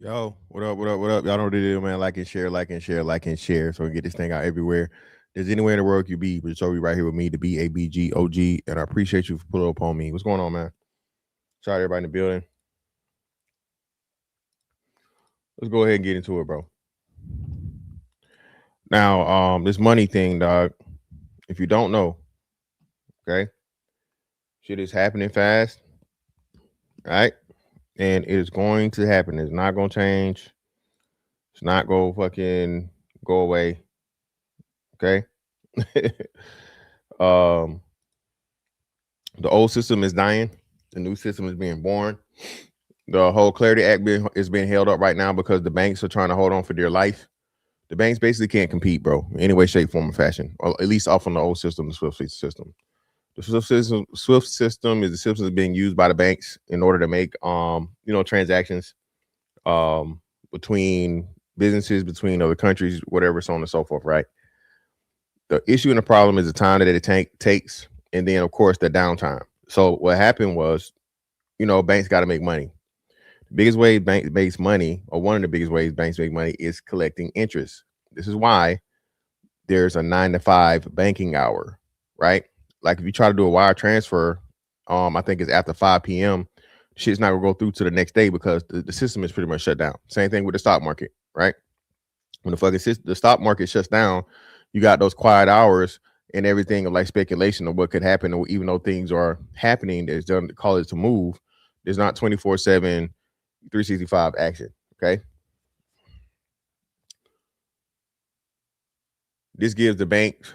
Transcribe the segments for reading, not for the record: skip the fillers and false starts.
Yo, what up? What up? What up? Y'all know what it is, man. Like and share, like and share, like and share. So we can get this thing out everywhere. There's anywhere in the world you be, but so we right here with me, the BABGOG, and I appreciate you for pulling up on me. What's going on, man? Shout out to everybody in the building. Let's go ahead and get into it, bro. Now, this money thing, dog. If you don't know, okay, shit is happening fast, right? And it is going to happen. It's not gonna change. It's not gonna fucking go away. Okay. um The old system is dying. The new system is being born. The whole Clarity Act is being held up right now because the banks are trying to hold on for dear life. The banks basically can't compete, bro, in any way, shape, form, or fashion, or at least off on the old system, the Swift system. The Swift system is the system that's being used by the banks in order to make, transactions between businesses, between other countries, whatever, so on and so forth, right? The issue and the problem is the time that it takes, and then, of course, the downtime. So what happened was, banks got to make money. The biggest way banks make money, or one of the biggest ways banks make money, is collecting interest. This is why there's a 9 to 5 banking hour, right? Like if you try to do a wire transfer, I think it's after 5 p.m. Shit's not gonna go through to the next day because the system is pretty much shut down. Same thing with the stock market, right? When the stock market shuts down, you got those quiet hours and everything of like speculation of what could happen, or even though things are happening, there's done call it to move. There's not 24/7, 365 action. Okay. This gives the bank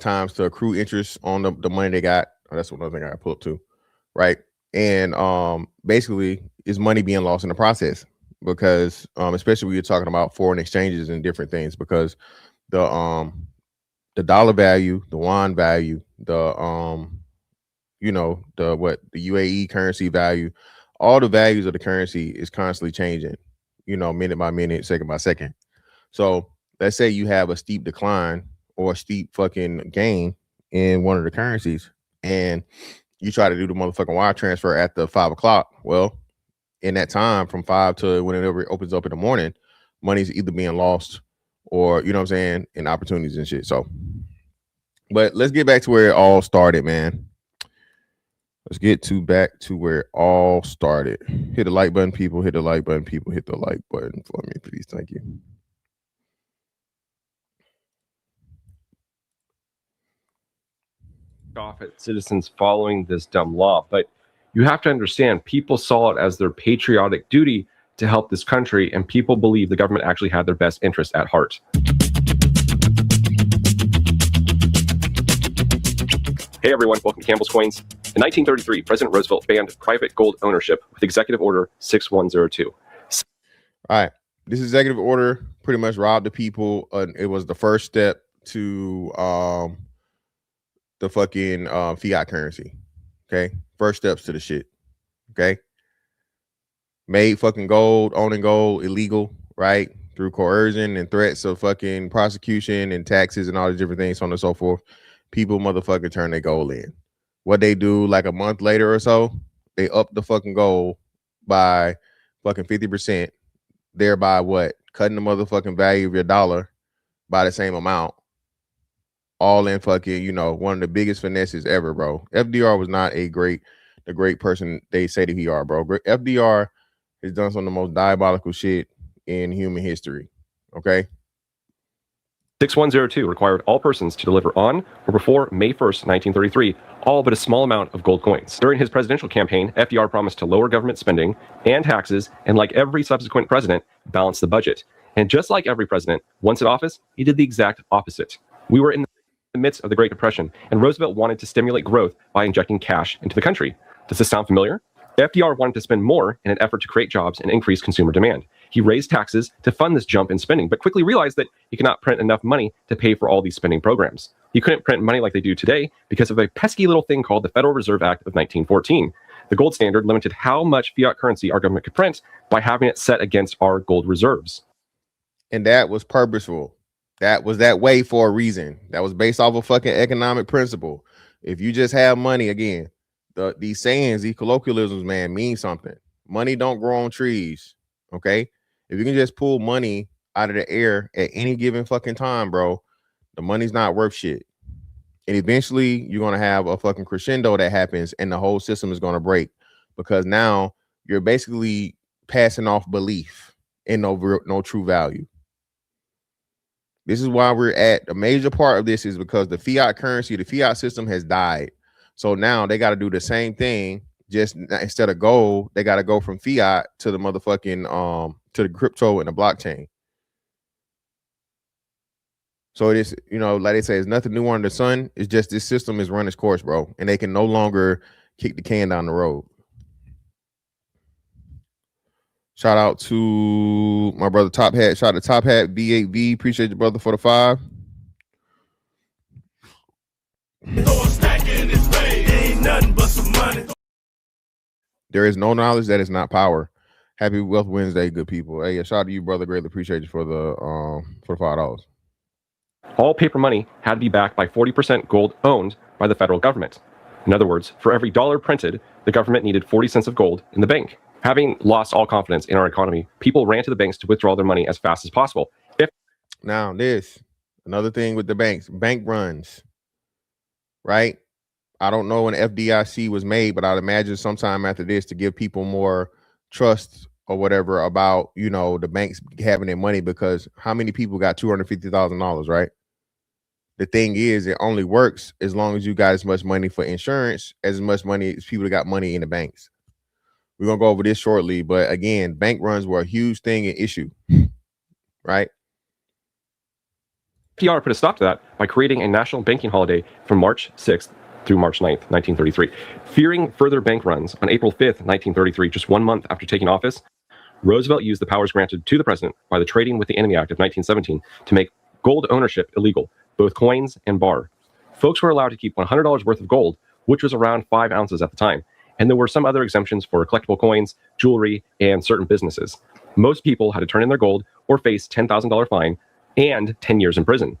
times to accrue interest on the money they got. Oh, that's another thing I pull up too, right? And basically, is money being lost in the process because especially when you're talking about foreign exchanges and different things, because the dollar value, the yuan value, the UAE currency value, all the values of the currency is constantly changing, minute by minute, second by second. So let's say you have a steep decline or a steep fucking gain in one of the currencies, and you try to do the motherfucking wire transfer at the 5 o'clock. Well, in that time from 5 to whenever it opens up in the morning, money's either being lost or, you know what I'm saying, in opportunities and shit. So, but let's get back to where it all started, man. Let's get back to where it all started. Hit the like button, people. Hit the like button, people. Hit the like button for me, please. Thank you. Off at citizens following this dumb law, but you have to understand people saw it as their patriotic duty to help this country, and people believe the government actually had their best interest at heart. Hey everyone, welcome to Campbell's Coins. In 1933, President Roosevelt banned private gold ownership with Executive Order 6102. All right. This executive order pretty much robbed the people. It was the first step to the fucking fiat currency. Okay. First steps to the shit. Okay. Made fucking owning gold illegal, right? Through coercion and threats of fucking prosecution and taxes and all these different things, so on and so forth. People motherfucking turn their gold in. What they do, like a month later or so, they up the fucking gold by fucking 50%, thereby what? Cutting the motherfucking value of your dollar by the same amount. All in fucking, one of the biggest finesses ever, bro. FDR was not the great person they say that he are, bro. FDR has done some of the most diabolical shit in human history. Okay. 6102 required all persons to deliver on or before May 1st, 1933, all but a small amount of gold coins. During his presidential campaign, FDR promised to lower government spending and taxes, and like every subsequent president, balance the budget. And just like every president, once in office, he did the exact opposite. We were in the midst of the Great Depression, and Roosevelt wanted to stimulate growth by injecting cash into the country. Does this sound familiar? FDR wanted to spend more in an effort to create jobs and increase consumer demand. He raised taxes to fund this jump in spending, but quickly realized that he could not print enough money to pay for all these spending programs. He couldn't print money like they do today because of a pesky little thing called the Federal Reserve Act of 1914. The gold standard limited how much fiat currency our government could print by having it set against our gold reserves. And that was purposeful. That was that way for a reason. That was based off a fucking economic principle. If you just have money, again, these sayings, these colloquialisms, man, mean something. Money don't grow on trees. Okay. If you can just pull money out of the air at any given fucking time, bro, the money's not worth shit. And eventually you're going to have a fucking crescendo that happens and the whole system is going to break because now you're basically passing off belief in no true value. This is why we're at a major part of this is because the fiat currency, the fiat system has died. So now they got to do the same thing. Just instead of gold, they got to go from fiat to the motherfucking to the crypto and the blockchain. So it is, you know, like they say, it's nothing new under the sun. It's just this system is run its course, bro, and they can no longer kick the can down the road. Shout out to my brother Top Hat. Shout out to Top Hat V8V. Appreciate your brother for the 5. There is no knowledge that is not power. Happy Wealth Wednesday, good people. Hey, shout out to you, brother. Greatly appreciate you for the $5. All paper money had to be backed by 40% gold owned by the federal government. In other words, for every dollar printed, the government needed 40 cents of gold in the bank. Having lost all confidence in our economy, people ran to the banks to withdraw their money as fast as possible. Now, another thing with the banks, bank runs, right? I don't know when FDIC was made, but I'd imagine sometime after this to give people more trust or whatever about, you know, the banks having their money, because how many people got $250,000, right? The thing is, it only works as long as you got as much money for insurance, as much money as people that got money in the banks. We're going to go over this shortly, but again, bank runs were a huge thing and issue, right? FDR put a stop to that by creating a national banking holiday from March 6th through March 9th, 1933. Fearing further bank runs, on April 5th, 1933, just 1 month after taking office, Roosevelt used the powers granted to the president by the Trading with the Enemy Act of 1917 to make gold ownership illegal, both coins and bar. Folks were allowed to keep $100 worth of gold, which was around 5 ounces at the time, and there were some other exemptions for collectible coins, jewelry, and certain businesses. Most people had to turn in their gold or face $10,000 fine and 10 years in prison.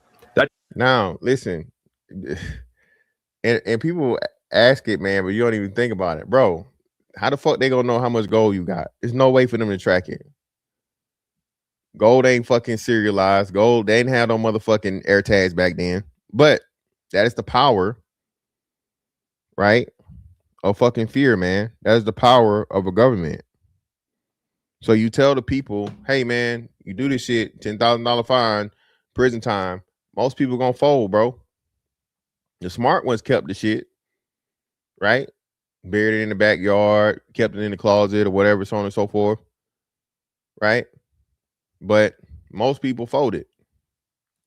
Now, listen, and people ask it, man, but you don't even think about it. Bro, how the fuck they gonna know how much gold you got? There's no way for them to track it. Gold ain't fucking serialized. Gold, they didn't have no motherfucking air tags back then. But that is the power, right, of fucking fear, man. That is the power of a government. So you tell the people, hey, man, you do this shit, $10,000 fine, prison time. Most people gonna fold, bro. The smart ones kept the shit, right? Buried it in the backyard, kept it in the closet or whatever, so on and so forth, right? But most people folded.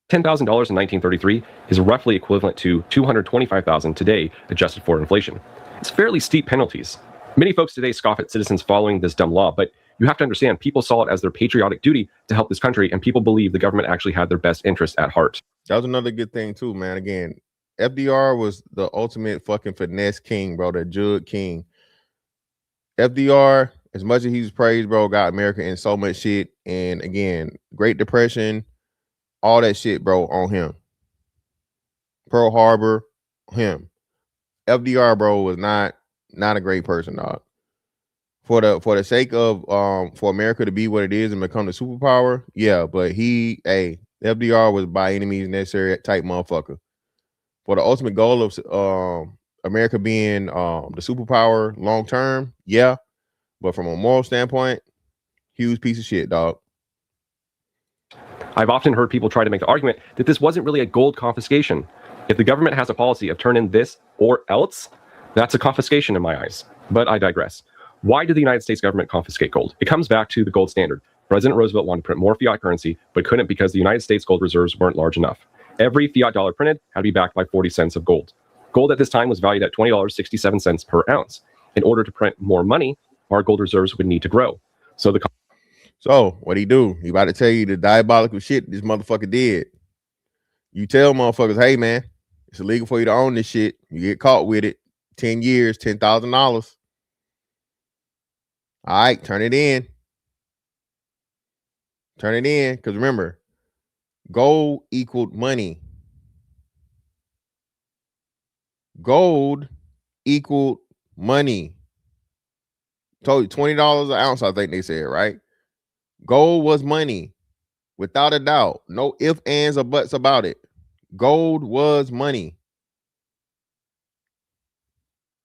$10,000 in 1933 is roughly equivalent to $225,000 today, adjusted for inflation. It's fairly steep penalties. Many folks today scoff at citizens following this dumb law, but you have to understand, people saw it as their patriotic duty to help this country, and people believe the government actually had their best interest at heart. That was another good thing too, man. Again, FDR was the ultimate fucking finesse king, bro, the Jud King. FDR, as much as he's praised, bro, got America in so much shit. And again, Great Depression, all that shit, bro, on him. Pearl Harbor, him. FDR, bro, was not a great person, dog. For the sake of for America to be what it is and become the superpower, yeah, but FDR was by any means necessary type motherfucker. For the ultimate goal of America being the superpower long term, yeah. But from a moral standpoint, huge piece of shit, dog. I've often heard people try to make the argument that this wasn't really a gold confiscation. If the government has a policy of turn in this or else, that's a confiscation in my eyes. But I digress. Why did the United States government confiscate gold? It comes back to the gold standard. President Roosevelt wanted to print more fiat currency, but couldn't because the United States gold reserves weren't large enough. Every fiat dollar printed had to be backed by 40 cents of gold. Gold at this time was valued at $20.67 per ounce. In order to print more money, our gold reserves would need to grow. So what'd he do? He about to tell you the diabolical shit this motherfucker did. You tell motherfuckers, hey man, it's illegal for you to own this shit. You get caught with it, 10 years, $10,000. All right, turn it in. Turn it in, because remember, gold equaled money. Gold equaled money. Told you $20 an ounce, I think they said, right? Gold was money, without a doubt. No ifs, ands, or buts about it. Gold was money.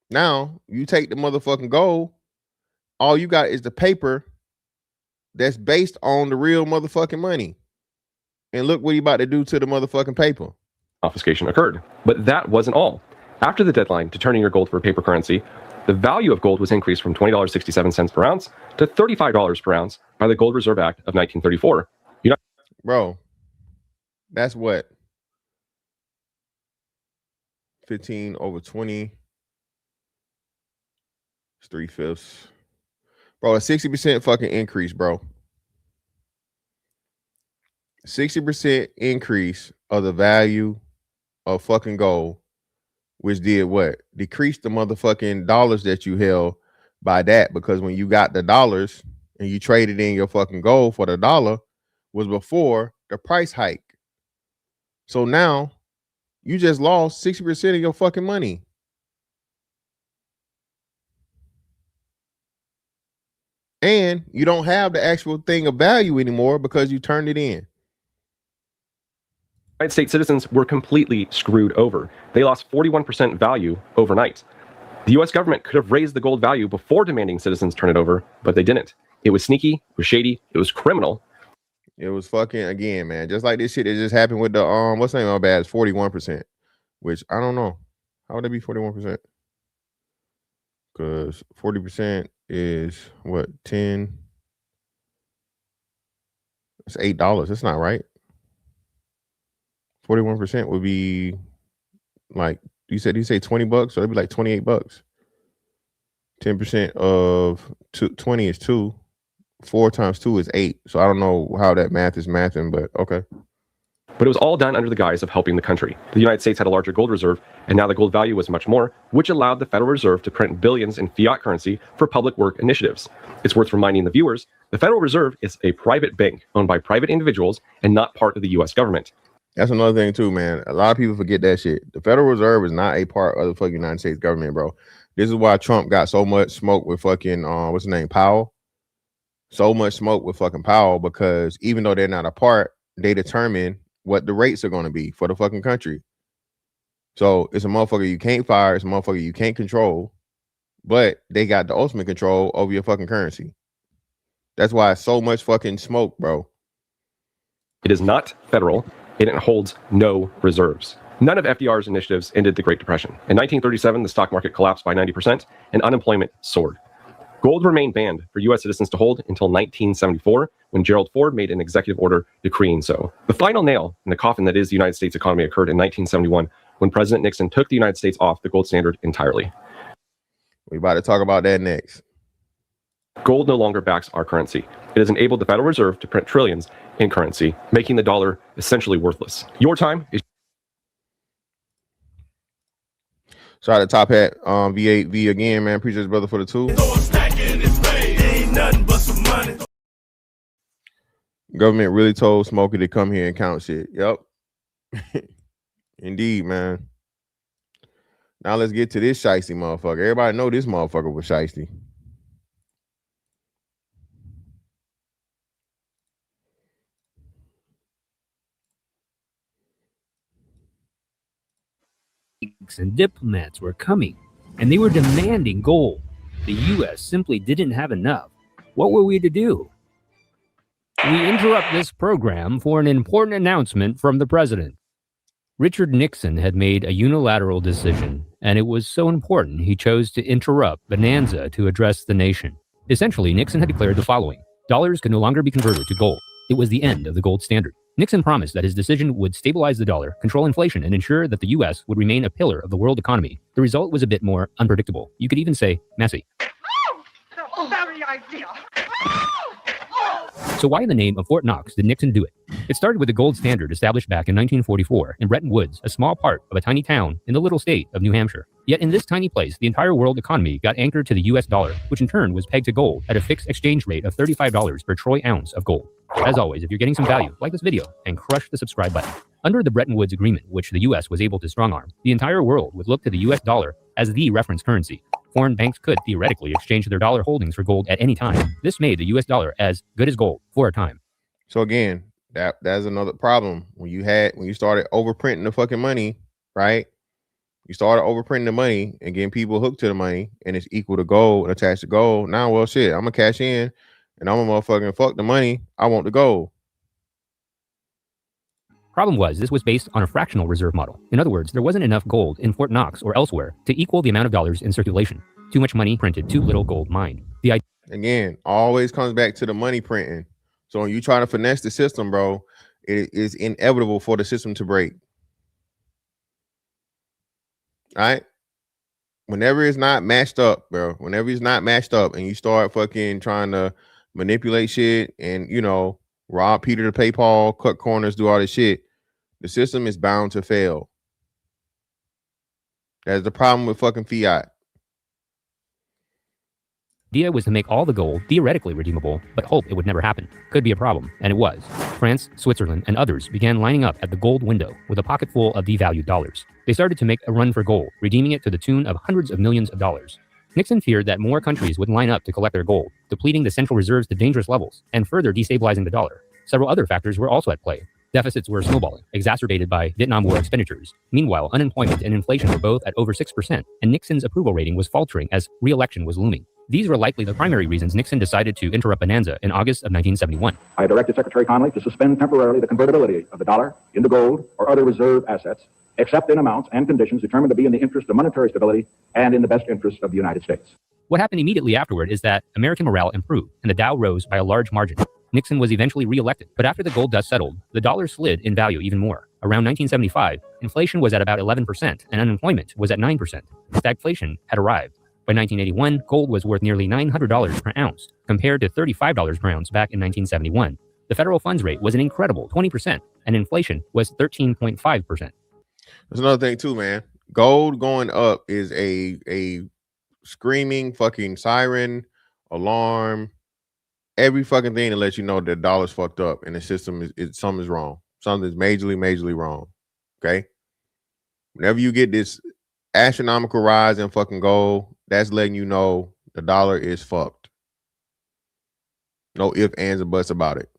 Now, you take the motherfucking gold, all you got is the paper that's based on the real motherfucking money. And look what he about to do to the motherfucking paper. Confiscation occurred. But that wasn't all. After the deadline to turn in your gold for paper currency, the value of gold was increased from $20.67 per ounce to $35 per ounce by the Gold Reserve Act of 1934. Bro, that's what? 15 over 20. It's 3/5. Bro, a 60% fucking increase, bro. 60% increase of the value of fucking gold, which did what? Decrease the motherfucking dollars that you held by that, because when you got the dollars and you traded in your fucking gold for the dollar was before the price hike. So now you just lost 60% of your fucking money. And you don't have the actual thing of value anymore because you turned it in. United States citizens were completely screwed over. They lost 41% value overnight. The US government could have raised the gold value before demanding citizens turn it over, but they didn't. It was sneaky, it was shady, it was criminal. It was fucking, again, man, just like this shit that just happened with the what's the name of bad? It's 41%, which I don't know. How would it be 41%? Because 40% is what, 10? It's $8. That's not right. 41% would be like, you say $20, so it'd be like $28. 10% of 20 is 2. 4 times 2 is 8. So I don't know how that math is mathing, but okay. But it was all done under the guise of helping the country. The United States had a larger gold reserve, and now the gold value was much more, which allowed the Federal Reserve to print billions in fiat currency for public work initiatives. It's worth reminding the viewers, the Federal Reserve is a private bank owned by private individuals and not part of the US government. That's another thing too, man. A lot of people forget that shit. The Federal Reserve is not a part of the fucking United States government, bro. This is why Trump got so much smoke with fucking what's his name, Powell. So much smoke with fucking Powell, because even though they're not a part, they determine what the rates are going to be for the fucking country. So it's a motherfucker you can't fire. It's a motherfucker you can't control, but they got the ultimate control over your fucking currency. That's why it's so much fucking smoke, bro. It is not federal, and it holds no reserves. None of FDR's initiatives ended the Great Depression. In 1937, the stock market collapsed by 90%, and unemployment soared. Gold remained banned for U.S. citizens to hold until 1974, when Gerald Ford made an executive order decreeing so. The final nail in the coffin that is the United States economy occurred in 1971, when President Nixon took the United States off the gold standard entirely. We about to talk about that next. Gold no longer backs our currency. It has enabled the Federal Reserve to print trillions in currency, making the dollar essentially worthless. Your time is... Shout out to Top Hat V8V again, man. Appreciate his brother for the tool. Government really told Smokey to come here and count shit. Yep. Indeed, man. Now let's get to this shiesty motherfucker. Everybody know this motherfucker was shiesty. And diplomats were coming, and they were demanding gold. The U.S. simply didn't have enough. What were we to do? We interrupt this program for an important announcement from the president. Richard Nixon had made a unilateral decision, and it was so important he chose to interrupt Bonanza to address the nation. Essentially, Nixon had declared the following: dollars could no longer be converted to gold. It was the end of the gold standard. Nixon promised that his decision would stabilize the dollar, control inflation, and ensure that the U.S. would remain a pillar of the world economy. The result was a bit more unpredictable. You could even say messy. The very idea. So why in the name of Fort Knox did Nixon do it? It started with the gold standard established back in 1944 in Bretton Woods, a small part of a tiny town in the little state of New Hampshire. Yet in this tiny place, the entire world economy got anchored to the US dollar, which in turn was pegged to gold at a fixed exchange rate of $35 per troy ounce of gold. As always, if you're getting some value, like this video and crush the subscribe button. Under the Bretton Woods Agreement, which the US was able to strong-arm, the entire world would look to the US dollar as the reference currency. Foreign banks could theoretically exchange their dollar holdings for gold at any time. This made the US dollar as good as gold for a time. So again, that's another problem. When you started overprinting the fucking money, right? You started overprinting the money and getting people hooked to the money, and it's equal to gold and attached to gold. Now, well, shit, I'm gonna cash in and I'm gonna motherfucking fuck the money. I want the gold. Problem was, this was based on a fractional reserve model. In other words, there wasn't enough gold in Fort Knox or elsewhere to equal the amount of dollars in circulation. Too much money printed, too little gold mined. The idea Again, always comes back to the money printing. So when you try to finesse the system, bro, it is inevitable for the system to break. All right? Whenever it's not matched up, bro, whenever it's not matched up and you start fucking trying to manipulate shit and, you know, rob Peter to pay Paul, cut corners, do all this shit, the system is bound to fail. That's the problem with fucking fiat. idea was to make all the gold theoretically redeemable, but hope it would never happen. Could be a problem, and it was. France, Switzerland, and others began lining up at the gold window with a pocket full of devalued dollars. They started to make a run for gold, redeeming it to the tune of hundreds of millions of dollars. Nixon feared that more countries would line up to collect their gold, depleting the central reserves to dangerous levels, and further destabilizing the dollar. Several other factors were also at play. Deficits were snowballing, exacerbated by Vietnam War expenditures. Meanwhile, unemployment and inflation were both at over 6%, and Nixon's approval rating was faltering as re-election was looming. These were likely the primary reasons Nixon decided to interrupt Bonanza in August of 1971. I directed Secretary Connally to suspend temporarily the convertibility of the dollar into gold or other reserve assets, except in amounts and conditions determined to be in the interest of monetary stability and in the best interest of the United States. What happened immediately afterward is that American morale improved, and the Dow rose by a large margin. Nixon was eventually re-elected, but after the gold dust settled, the dollar slid in value even more. Around 1975, inflation was at about 11%, and unemployment was at 9%. Stagflation had arrived. By 1981, gold was worth nearly $900 per ounce, compared to $35 per ounce back in 1971. The federal funds rate was an incredible 20%, and inflation was 13.5%. There's another thing too, man. Gold going up is a screaming fucking siren, alarm, every fucking thing to let you know that the dollar's fucked up and the system is something's wrong. Something's majorly wrong. Okay. Whenever you get this astronomical rise in fucking gold, that's letting you know the dollar is fucked. No ifs, ands, or buts about it.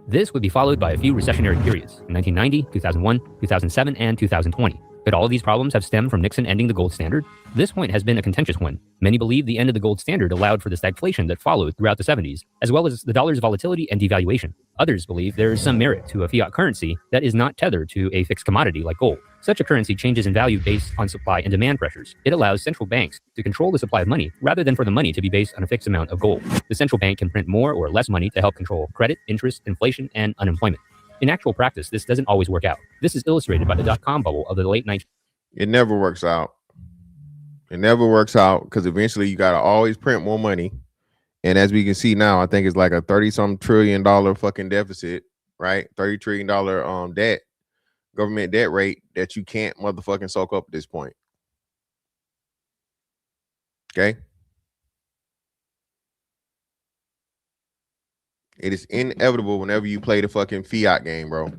This would be followed by a few recessionary periods in 1990, 2001, 2007, and 2020. Could all of these problems have stemmed from Nixon ending the gold standard? This point has been a contentious one. Many believe the end of the gold standard allowed for the stagflation that followed throughout the 70s, as well as the dollar's volatility and devaluation. Others believe there is some merit to a fiat currency that is not tethered to a fixed commodity like gold. Such a currency changes in value based on supply and demand pressures. It allows central banks to control the supply of money rather than for the money to be based on a fixed amount of gold. The central bank can print more or less money to help control credit, interest, inflation, and unemployment. In actual practice, this doesn't always work out. This is illustrated by the dot-com bubble of the late 90s. It never works out. It never works out because eventually you got to always print more money. And as we can see now, I think it's like a 30-some trillion dollar fucking deficit, right? $30 trillion debt, government debt rate that you can't motherfucking soak up at this point. Okay. It is inevitable whenever you play the fucking fiat game, bro.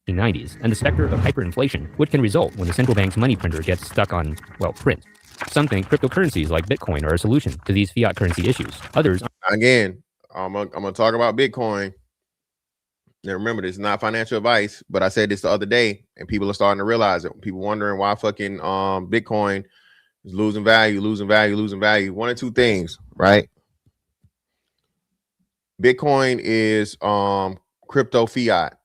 90s, and the specter of hyperinflation, which can result when the central bank's money printer gets stuck on, well, print. Some think cryptocurrencies like Bitcoin are a solution to these fiat currency issues. Others, again, I'm gonna talk about Bitcoin. Now remember, this is not financial advice, but I said this the other day, and people are starting to realize it. People wondering why fucking Bitcoin is losing value. One or two things, right? Bitcoin is crypto fiat.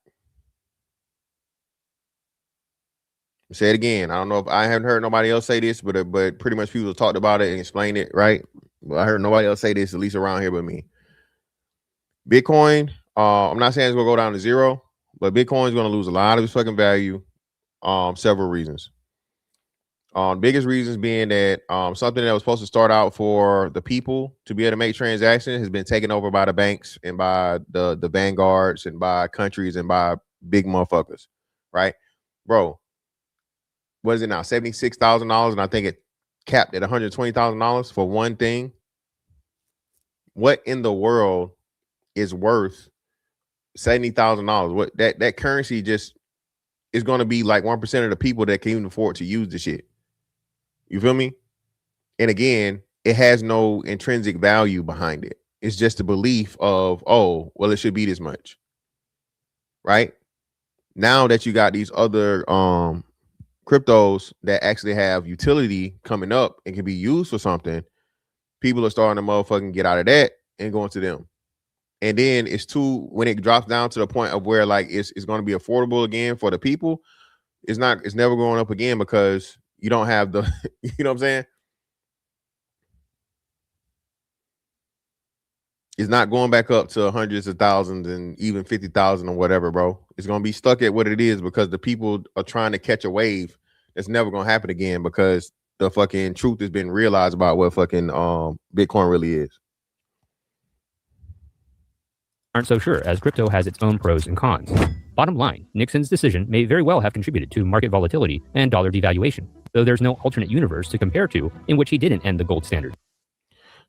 Say it again. I don't know if I haven't heard nobody else say this, but pretty much people talked about it and explained it, right? Well, I heard nobody else say this, at least around here but me. Bitcoin, I'm not saying it's gonna go down to zero, but Bitcoin is gonna lose a lot of its fucking value. Several reasons. Biggest reasons being that something that was supposed to start out for the people to be able to make transactions has been taken over by the banks and by the vanguards and by countries and by big motherfuckers, right, bro? What is it now? $76,000, and I think it capped at $120,000 for one thing. What in the world is worth $70,000? What that currency just it's going to be like 1% of the people that can even afford to use the shit. You feel me? And again, it has no intrinsic value behind it. It's just a belief of, oh, well, it should be this much. Right? Now that you got these other cryptos that actually have utility coming up and can be used for something, people are starting to motherfucking get out of that and going to them. And then it's when it drops down to the point of where like it's going to be affordable again for the people, it's never going up again because you don't have the, you know what I'm saying? It's not going back up to hundreds of thousands and even 50,000 or whatever, bro. It's going to be stuck at what it is because the people are trying to catch a wave that's never going to happen again because the fucking truth has been realized about what fucking Bitcoin really is. Aren't so sure, as crypto has its own pros and cons. Bottom line, Nixon's decision may very well have contributed to market volatility and dollar devaluation, though there's no alternate universe to compare to in which he didn't end the gold standard.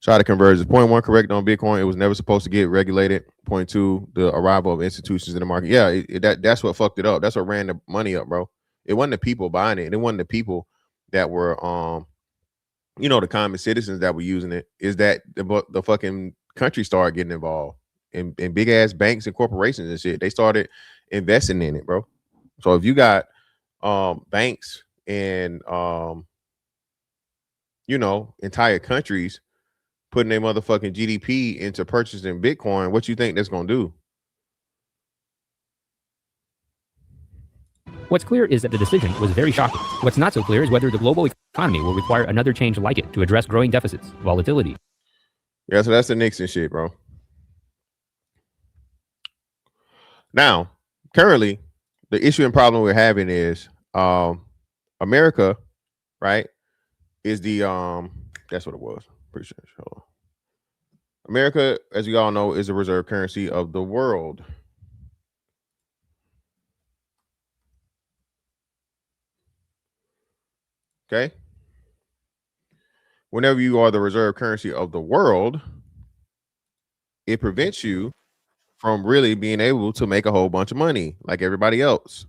Try to converge is point one correct on Bitcoin. It was never supposed to get regulated. Point two, the arrival of institutions in the market. Yeah, that's what fucked it up. That's what ran the money up, bro. It wasn't the people buying it. It wasn't the people that were, the common citizens that were using it. Is that the fucking country started getting involved in big ass banks and corporations and shit. They started investing in it, bro. So if you got banks and entire countries putting their motherfucking GDP into purchasing Bitcoin, what you think that's gonna do? What's clear is that the decision was very shocking. What's not so clear is whether the global economy will require another change like it to address growing deficits, volatility. Yeah, so that's the Nixon shit, bro. Now, currently, the issue and problem we're having is America, right, is the that's what it was. Pretty sure. America, as you all know, is the reserve currency of the world. Okay. Whenever you are the reserve currency of the world, it prevents you from really being able to make a whole bunch of money like everybody else.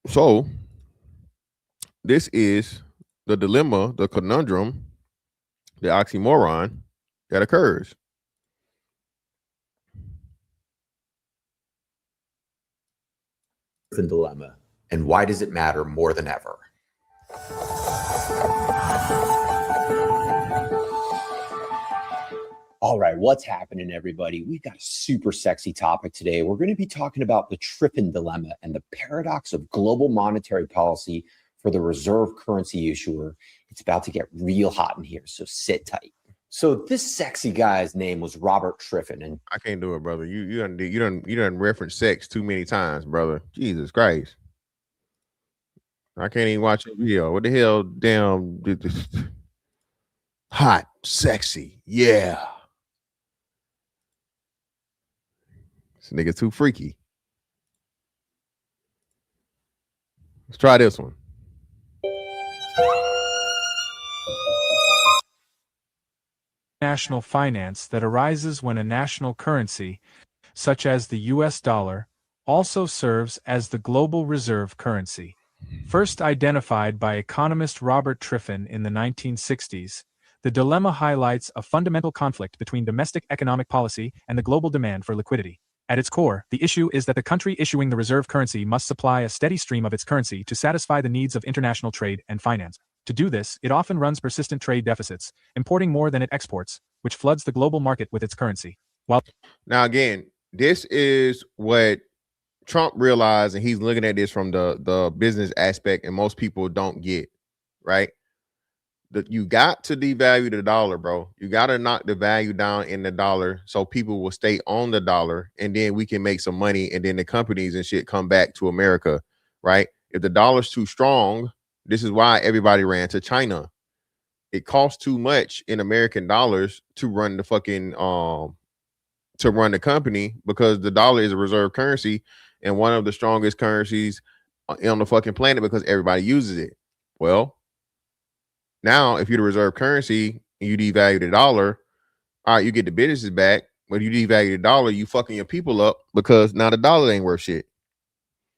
So this is the dilemma, the conundrum, the oxymoron that occurs. The dilemma, and why does it matter more than ever? All right, what's happening, everybody? We've got a super sexy topic today. We're going to be talking about the Triffin dilemma and the paradox of global monetary policy for the reserve currency issuer. It's about to get real hot in here, so sit tight. So this sexy guy's name was Robert Triffin, and I can't do it, brother. You done reference sex too many times, brother. Jesus Christ. I can't even watch a video. What the hell? Damn. Hot, sexy. Yeah. This nigga too freaky. Let's try this one. National finance that arises when a national currency, such as the US dollar, also serves as the global reserve currency. First identified by economist Robert Triffin in the 1960s, the dilemma highlights a fundamental conflict between domestic economic policy and the global demand for liquidity. At its core, the issue is that the country issuing the reserve currency must supply a steady stream of its currency to satisfy the needs of international trade and finance. To do this, it often runs persistent trade deficits, importing more than it exports, which floods the global market with its currency. Now, again, this is what Trump realized, and he's looking at this from the business aspect, and most people don't get, right? You got to devalue the dollar, bro. You got to knock the value down in the dollar so people will stay on the dollar, and then we can make some money, and then the companies and shit come back to America, right? If the dollar's too strong, this is why everybody ran to China. It costs too much in American dollars to run the fucking to run the company, because the dollar is a reserve currency and one of the strongest currencies on the fucking planet because everybody uses it. Well, now if you're the reserve currency and you devalue the dollar, all right, you get the businesses back, When you devalue the dollar, you fucking your people up because now the dollar ain't worth shit.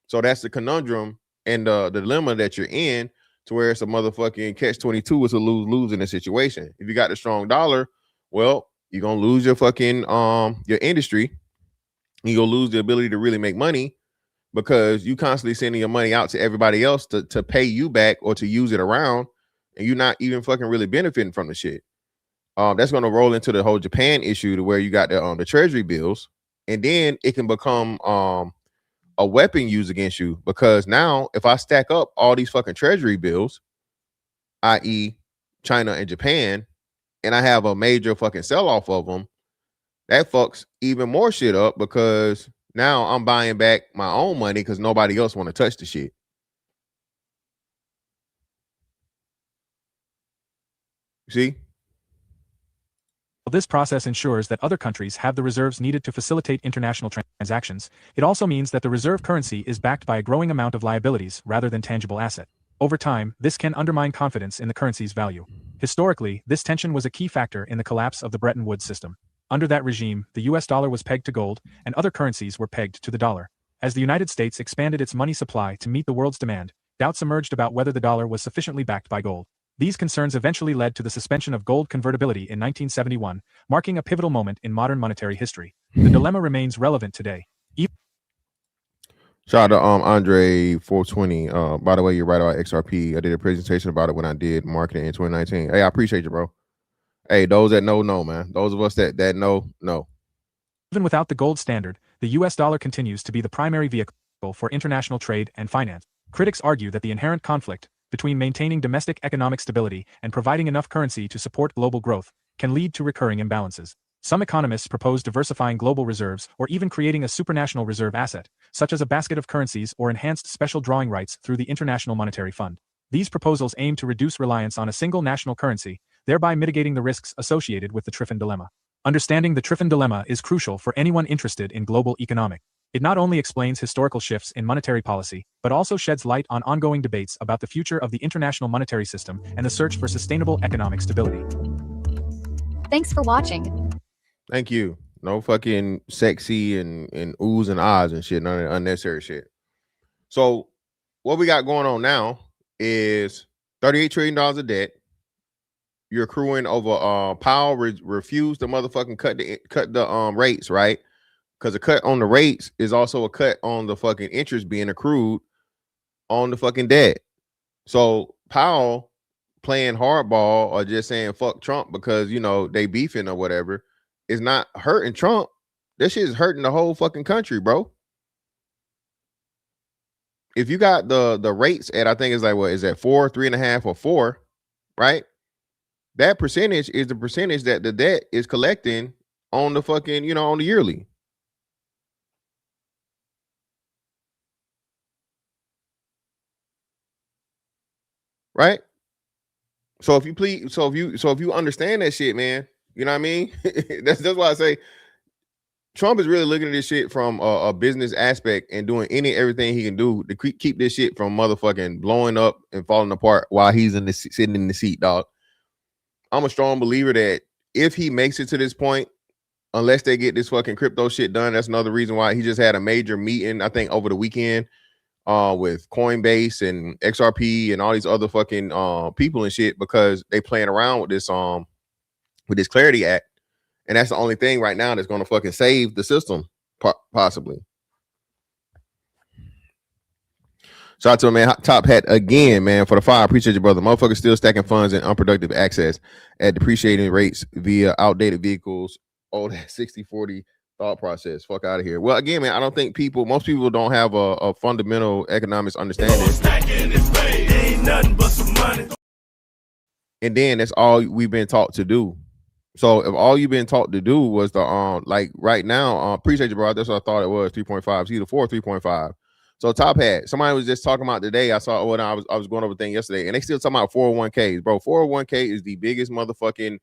So that's the conundrum and the dilemma that you're in, to where it's a motherfucking catch-22. It's a lose-lose in the situation. If you got the strong dollar, well, you're gonna lose your fucking your industry. You're gonna lose the ability to really make money because you constantly sending your money out to everybody else to pay you back or to use it around, and you're not even fucking really benefiting from the shit. That's going to roll into the whole Japan issue, to where you got the treasury bills, and then it can become a weapon used against you, because now if I stack up all these fucking treasury bills, i.e. China and Japan, and I have a major fucking sell off of them, that fucks even more shit up, because now I'm buying back my own money because nobody else want to touch the shit. See? This process ensures that other countries have the reserves needed to facilitate international transactions. It also means that the reserve currency is backed by a growing amount of liabilities rather than tangible asset. Over time, this can undermine confidence in the currency's value. Historically, this tension was a key factor in the collapse of the Bretton Woods system. Under that regime, the US dollar was pegged to gold, and other currencies were pegged to the dollar. As the United States expanded its money supply to meet the world's demand, doubts emerged about whether the dollar was sufficiently backed by gold. These concerns eventually led to the suspension of gold convertibility in 1971, marking a pivotal moment in modern monetary history. The dilemma remains relevant today. Shout out to Andre 420. By the way, you're right about XRP. I did a presentation about it when I did marketing in 2019. Hey, I appreciate you, bro. Hey, those that know, man. Those of us that know. Even without the gold standard, the US dollar continues to be the primary vehicle for international trade and finance. Critics argue that the inherent conflict between maintaining domestic economic stability and providing enough currency to support global growth can lead to recurring imbalances. Some economists propose diversifying global reserves or even creating a supranational reserve asset, such as a basket of currencies or enhanced special drawing rights through the International Monetary Fund. These proposals aim to reduce reliance on a single national currency, thereby mitigating the risks associated with the Triffin dilemma. Understanding the Triffin dilemma is crucial for anyone interested in global economics. It not only explains historical shifts in monetary policy, but also sheds light on ongoing debates about the future of the international monetary system and the search for sustainable economic stability. Thanks for watching. Thank you. No fucking sexy and oohs and ahs and shit, none of that unnecessary shit. So what we got going on now is $38 trillion of debt. You're accruing over Powell refused to motherfucking cut the rates, right? Because a cut on the rates is also a cut on the fucking interest being accrued on the fucking debt. So Powell playing hardball or just saying fuck Trump because, you know, they beefing or whatever is not hurting Trump. This shit is hurting the whole fucking country, bro. If you got the rates at, I think it's like, what is that, 4, 3.5, or 4, right? That percentage is the percentage that the debt is collecting on the fucking, you know, on the yearly. Right? So if you understand that shit, man, you know what I mean? that's why I say Trump is really looking at this shit from a business aspect and doing everything he can do to keep this shit from motherfucking blowing up and falling apart while he's sitting in the seat, dog. I'm a strong believer that if he makes it to this point, unless they get this fucking crypto shit done, that's another reason why he just had a major meeting, I think, over the weekend with Coinbase and XRP and all these other fucking people and shit, because they playing around with this Clarity Act, and that's the only thing right now that's going to fucking save the system, possibly. Shout out to man, Top Hat again, man, for the fire. Appreciate you, brother. Motherfuckers still stacking funds and unproductive access at depreciating rates via outdated vehicles, old 60-40 thought process. Fuck out of here. Well, again, man, I don't think most people don't have a fundamental economics understanding. And then that's all we've been taught to do. So if all you've been taught to do was the like right now, appreciate you, bro. That's what I thought it was, 3.5. It's either 4 or 3.5. So Top Hat, somebody was just talking about today. I saw when I was going over the thing yesterday, and they still talking about 401ks, bro. 401k is the biggest motherfucking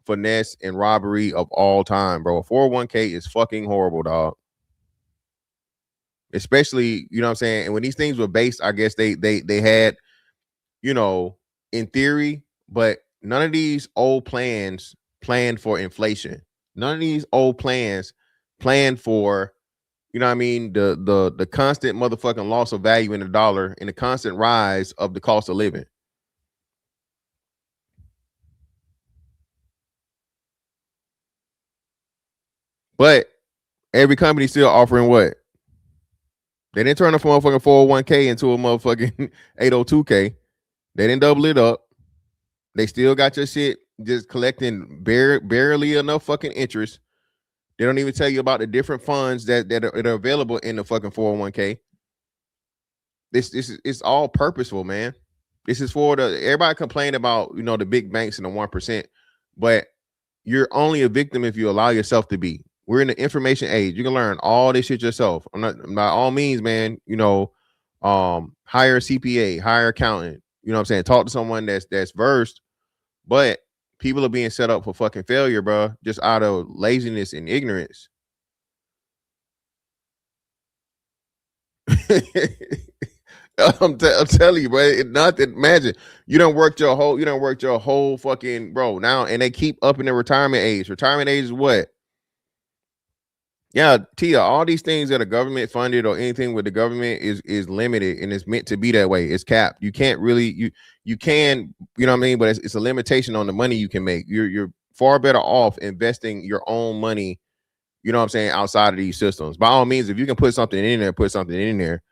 finesse and robbery of all time, bro. 401k is fucking horrible, dog. Especially, you know what I'm saying? And when these things were based, I guess they had, you know, in theory, but none of these old plans planned for inflation. None of these old plans plan for, you know what I mean, the constant motherfucking loss of value in the dollar and the constant rise of the cost of living. But every company still offering what? They didn't turn a motherfucking 401k into a motherfucking 802k. They didn't double it up. They still got your shit just collecting barely enough fucking interest. They don't even tell you about the different funds that are available in the fucking 401k. This is, it's all purposeful, man. This is for everybody complain about, you know, the big banks and the 1%, but you're only a victim if you allow yourself to be. We're in the information age. You can learn all this shit yourself. I'm not, by all means, man, you know, hire a CPA, hire accountant, you know what I'm saying? Talk to someone that's versed, but people are being set up for fucking failure, bro, just out of laziness and ignorance. I'm telling you, bro. Nothing. Imagine you don't work your whole fucking bro now, and they keep upping the retirement age. Retirement age is what? Yeah, Tia. All these things that are government funded or anything with the government is limited, and it's meant to be that way. It's capped. You can't really you can, you know what I mean, but it's a limitation on the money you can make. You're far better off investing your own money, you know what I'm saying, outside of these systems. By all means, if you can put something in there, put something in there,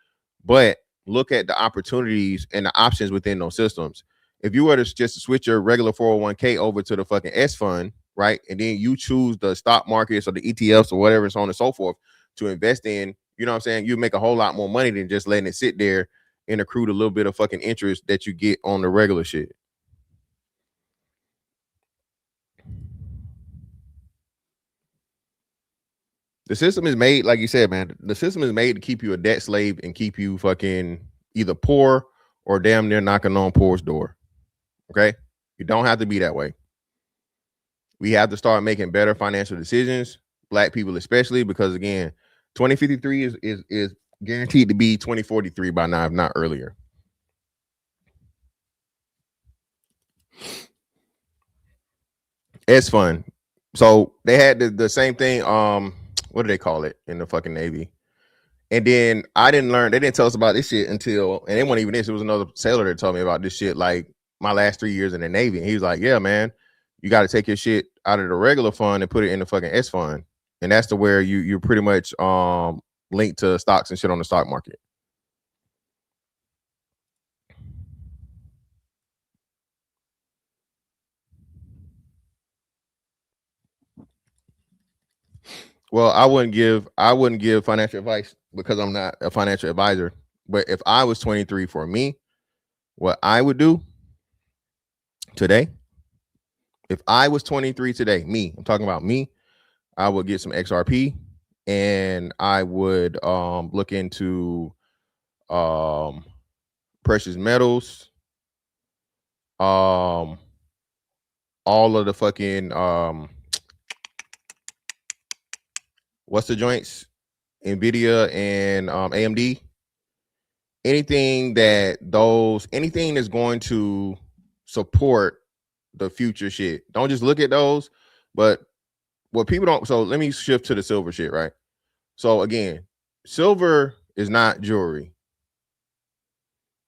but look at the opportunities and the options within those systems. If you were to just switch your regular 401k over to the fucking S fund, right, and then you choose the stock markets or the ETFs or whatever, so on and so forth, to invest in, you know what I'm saying, you make a whole lot more money than just letting it sit there and accrue a little bit of fucking interest that you get on the regular shit. The system is made, like you said, man, the system is made to keep you a debt slave and keep you fucking either poor or damn near knocking on poor's door. Okay? You don't have to be that way. We have to start making better financial decisions, black people especially, because again, 2053 is guaranteed to be 2043 by now, if not earlier. S fund. So they had the same thing. What do they call it in the fucking Navy? And then I didn't learn. They didn't tell us about this shit until, and it wasn't even this. It was another sailor that told me about this shit. Like my last 3 years in the Navy, and he was like, "Yeah, man, you got to take your shit out of the regular fund and put it in the fucking S fund, and that's the where you're pretty much linked to stocks and shit on the stock market." Well, I wouldn't give financial advice because I'm not a financial advisor. But if I was 23 for me, what I would do today, if I was 23 today, I'm talking about me, I would get some XRP and I would look into precious metals, all of the fucking what's the joints? Nvidia and AMD. Anything that's going to support the future shit. Don't just look at those, but what people don't. So let me shift to the silver shit, right? So again, silver is not jewelry.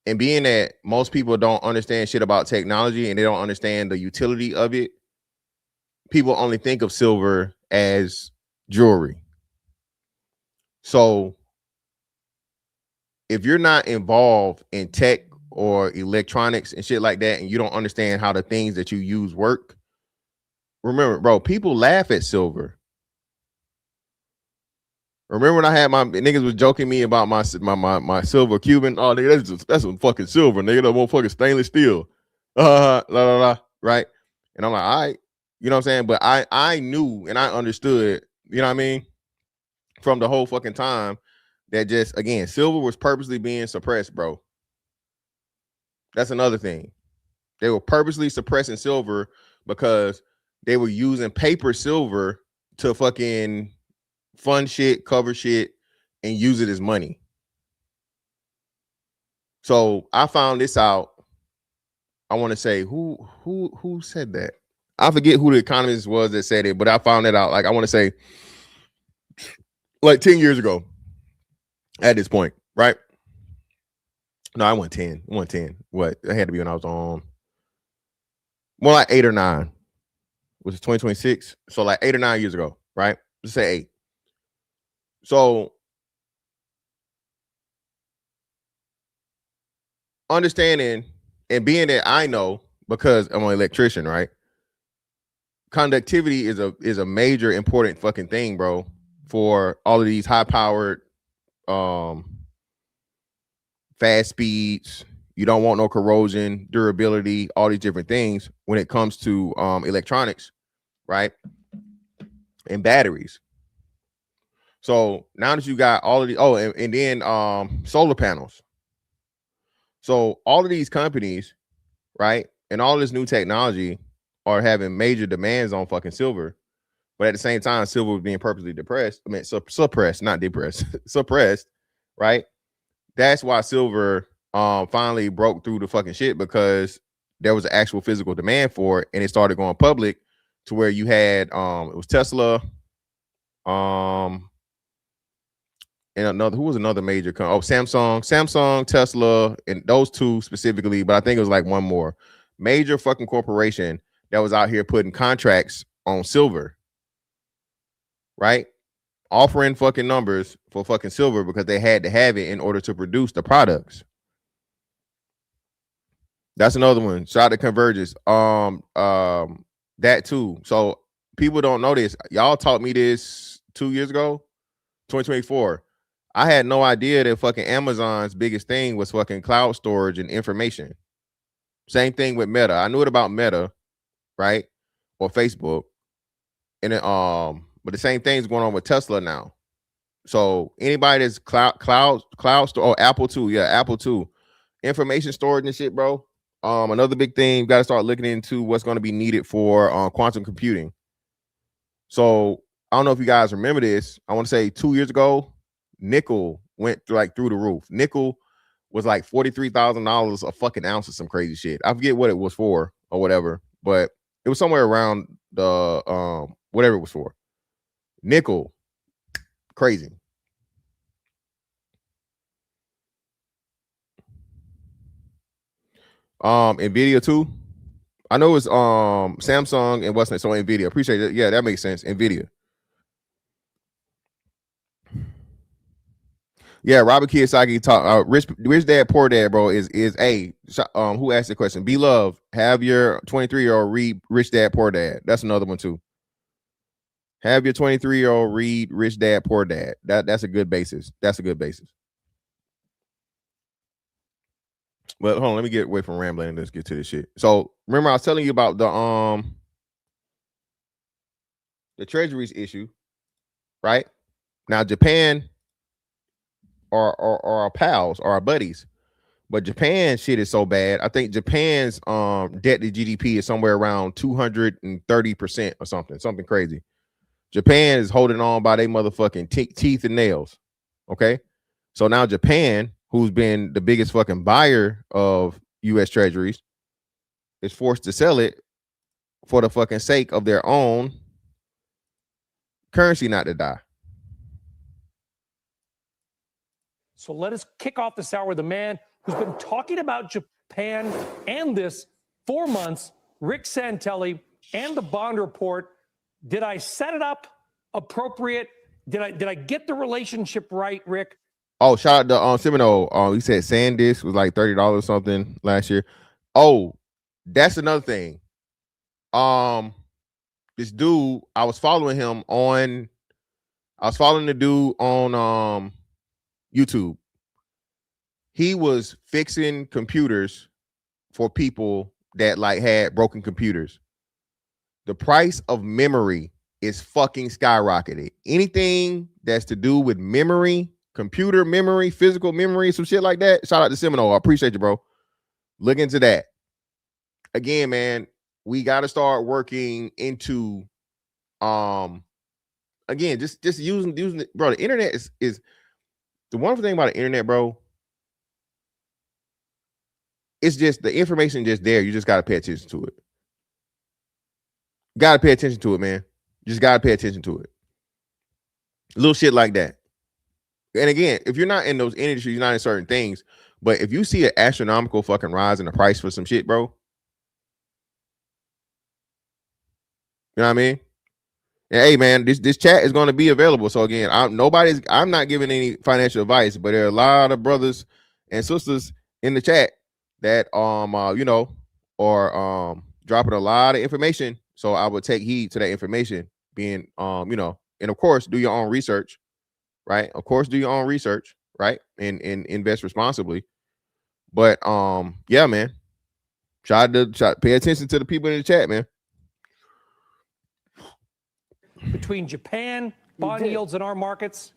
And being that most people don't understand shit about technology and they don't understand the utility of it, people only think of silver as jewelry. So if you're not involved in tech or electronics and shit like that, and you don't understand how the things that you use work, remember, bro, people laugh at silver. Remember when I had my niggas was joking me about my silver Cuban? Oh, nigga, that's some fucking silver, nigga. That motherfucking stainless steel. Right? And I'm like, all right, you know what I'm saying? But I knew and I understood, you know what I mean, from the whole fucking time that just, again, silver was purposely being suppressed, bro. That's another thing. They were purposely suppressing silver because they were using paper silver to fucking fund shit, cover shit, and use it as money. So I found this out. I want to say who said that? I forget who the economist was that said it, but I found it out. Like, I want to say, like 10 years ago at this point, right? No, I went 10. I went 10. What? It had to be when I was on more like 8 or 9, which is 2026. So like 8 or 9 years ago, right? Let's say 8. So understanding and being that I know, because I'm an electrician, right? Conductivity is a major important fucking thing, bro, for all of these high powered fast speeds. You don't want no corrosion, durability, all these different things when it comes to electronics, right? And batteries. So now that you got all of the and then solar panels. So all of these companies, right, and all this new technology are having major demands on fucking silver. But at the same time, silver was being purposely depressed. I mean, suppressed, not depressed, suppressed, right? That's why silver finally broke through the fucking shit, because there was an actual physical demand for it, and it started going public to where you had it was Tesla, and another, who was another major company? Oh, Samsung, Tesla, and those two specifically, but I think it was like one more major fucking corporation that was out here putting contracts on silver, right? Offering fucking numbers for fucking silver because they had to have it in order to produce the products. That's another one. Shout out to Convergence. That too. So people don't know this. Y'all taught me this 2 years ago, 2024. I had no idea that fucking Amazon's biggest thing was fucking cloud storage and information. Same thing with Meta. I knew it about Meta, right? Or Facebook. And then, but the same thing's going on with Tesla now. So anybody that's cloud store, Apple too. Yeah, Apple too. Information storage and shit, bro. Another big thing, got to start looking into what's going to be needed for quantum computing. So I don't know if you guys remember this. I want to say 2 years ago, nickel went through the roof. Nickel was like $43,000 a fucking ounce of some crazy shit. I forget what it was for or whatever, but it was somewhere around the whatever it was for. Nickel, crazy. Nvidia too. I know it's Samsung and what's next. So Nvidia. Appreciate it. Yeah, that makes sense. Nvidia. Yeah, Robert Kiyosaki talk rich dad, poor dad, bro, is a who asked the question? Be love, have your 23-year-old read Rich Dad Poor Dad. That's another one too. Have your 23-year-old read Rich Dad Poor Dad. That's a good basis. That's a good basis. But hold on, let me get away from rambling and let's get to this shit. So remember, I was telling you about the treasuries issue, right? Now Japan are our pals, or our buddies, but Japan shit is so bad. I think Japan's debt to GDP is somewhere around 230% or something crazy. Japan is holding on by their motherfucking teeth and nails. Okay, so now Japan, who's been the biggest fucking buyer of U.S. treasuries, is forced to sell it for the fucking sake of their own currency not to die. So let us kick off this hour with a man who's been talking about Japan and this for months, Rick Santelli, and the Bond Report. Did I set it up appropriate? Did I get the relationship right, Rick? Oh, shout out to Semino. He said SanDisk was like $30 or something last year. Oh, that's another thing. This dude, I was following the dude on YouTube. He was fixing computers for people that like had broken computers. The price of memory is fucking skyrocketed. Anything that's to do with memory, computer memory, physical memory, some shit like that. Shout out to Seminole. I appreciate you, bro. Look into that. Again, man, we got to start working into again, just using bro. The internet is the wonderful thing about the internet, bro. It's just the information just there. You just got to pay attention to it. Gotta pay attention to it, man. Just gotta pay attention to it. Little shit like that. And again, if you're not in those industries, you're not in certain things. But if you see an astronomical fucking rise in the price for some shit, bro, you know what I mean? And hey, man, this chat is going to be available. So again, I'm not giving any financial advice, but there are a lot of brothers and sisters in the chat that are dropping a lot of information. So I would take heed to that information being and of course do your own research, right? Of course, do your own research, right? And invest responsibly. But yeah, man. Pay attention to the people in the chat, man. Between Japan, bond yields in our markets?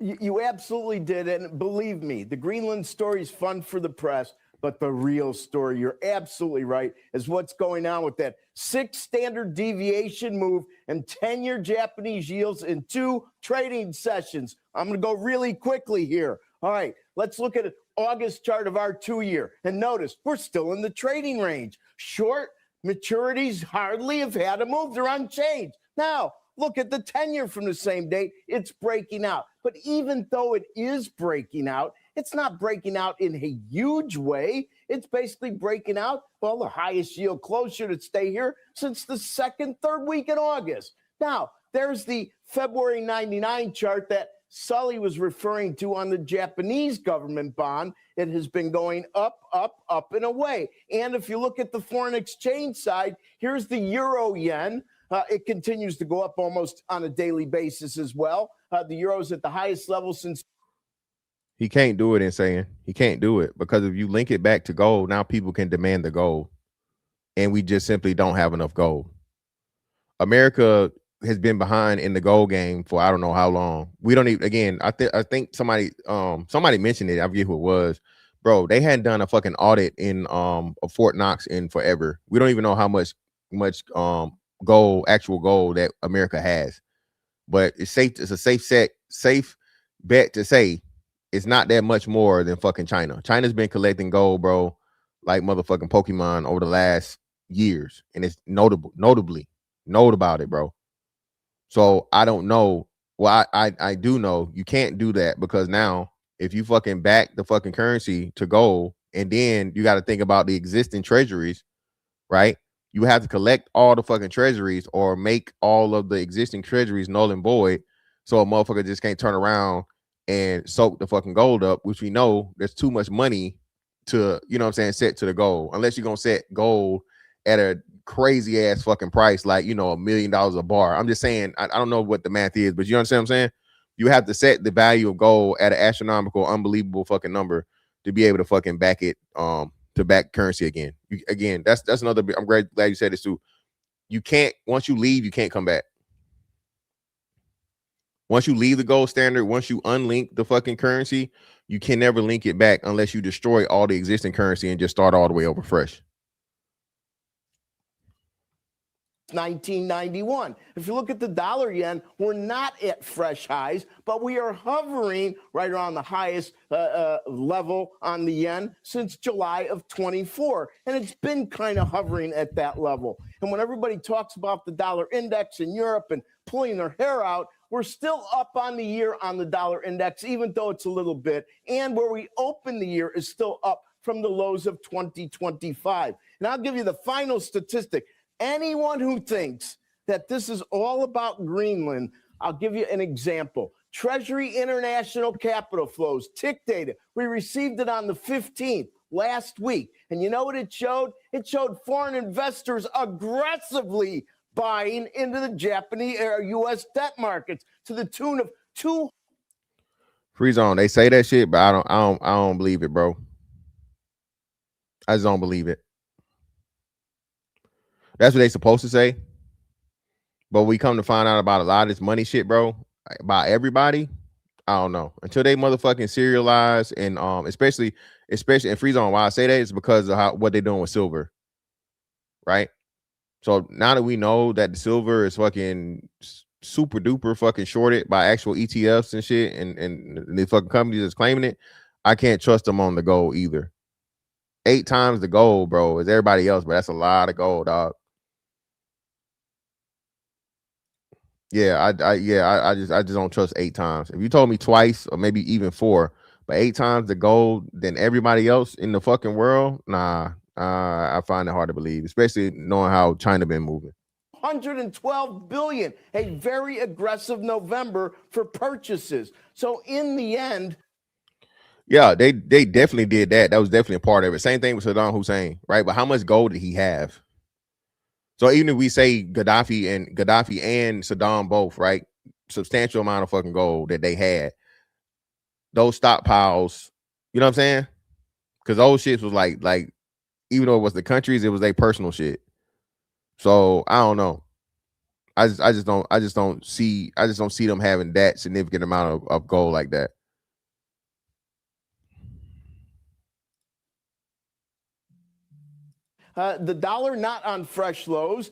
You absolutely did. And believe me, the Greenland story is fun for the press, but the real story, you're absolutely right, is what's going on with that 6 standard deviation move and 10-year Japanese yields in 2 trading sessions. I'm going to go really quickly here. All right, let's look at an August chart of our 2-year. And notice, we're still in the trading range. Short maturities hardly have had a move. They're unchanged. Now, look at the 10-year from the same date. It's breaking out. But even though it is breaking out, it's not breaking out in a huge way. It's basically breaking out, well, the highest yield closer to stay here since the third week in August. Now, there's the February 99 chart that Sully was referring to on the Japanese government bond. It has been going up, up, up and away. And if you look at the foreign exchange side, here's the euro yen. It continues to go up almost on a daily basis as well. The euro is at the highest level since. He can't do it, insane. He can't do it because if you link it back to gold, now people can demand the gold. And we just simply don't have enough gold. America has been behind in the gold game for I don't know how long. We don't even, again, I think somebody mentioned it. I forget who it was. Bro, they hadn't done a fucking audit in Fort Knox in forever. We don't even know how much gold, actual gold that America has. But it's a safe bet to say it's not that much more than fucking China. China's been collecting gold, bro, like motherfucking Pokemon over the last years. And it's notably about it, bro. So I don't know. Well, I do know you can't do that because now if you fucking back the fucking currency to gold and then you got to think about the existing treasuries, right? You have to collect all the fucking treasuries or make all of the existing treasuries null and void. So a motherfucker just can't turn around and soak the fucking gold up, which we know there's too much money to, you know what I'm saying, set to the gold. Unless you're going to set gold at a crazy ass fucking price, like, $1 million a bar. I'm just saying, I don't know what the math is, but you understand what I'm saying? You have to set the value of gold at an astronomical, unbelievable fucking number to be able to fucking back it, to back currency again. Again, that's another. I'm glad you said this too. You can't, once you leave, you can't come back. Once you leave the gold standard, once you unlink the fucking currency, you can never link it back unless you destroy all the existing currency and just start all the way over fresh. 1991. If you look at the dollar yen, we're not at fresh highs, but we are hovering right around the highest level on the yen since July of 24. And it's been kind of hovering at that level. And when everybody talks about the dollar index in Europe and pulling their hair out, we're still up on the year on the dollar index, even though it's a little bit. And where we open the year is still up from the lows of 2025. And I'll give you the final statistic. Anyone who thinks that this is all about Greenland, I'll give you an example. Treasury International Capital Flows, tick data. We received it on the 15th last week. And you know what it showed? It showed foreign investors aggressively buying into the Japanese or U.S. debt markets to the tune of $2. Free zone. They say that shit, but I don't believe it, bro. I just don't believe it. That's what they supposed to say. But we come to find out about a lot of this money shit, bro, about everybody. I don't know. Until they motherfucking serialize and especially in Free Zone, why I say that is because of what they're doing with silver. Right? So now that we know that the silver is fucking super duper fucking shorted by actual ETFs and shit, and the fucking companies that's claiming it, I can't trust them on the gold either. 8 times the gold, bro, is everybody else, but that's a lot of gold, dog. Yeah, I just don't trust 8 times. If you told me twice or maybe even 4, but 8 times the gold than everybody else in the fucking world, nah, I find it hard to believe, especially knowing how China been moving. 112 billion, a very aggressive November for purchases. So in the end, yeah, they definitely did that. That was definitely a part of it. Same thing with Saddam Hussein, right? But how much gold did he have? So even if we say Gaddafi and Saddam both, right, substantial amount of fucking gold that they had, those stockpiles, you know what I'm saying? Because those shits was like even though it was the countries, it was their personal shit. So I don't know. I just don't see them having that significant amount of gold like that. The dollar not on fresh lows.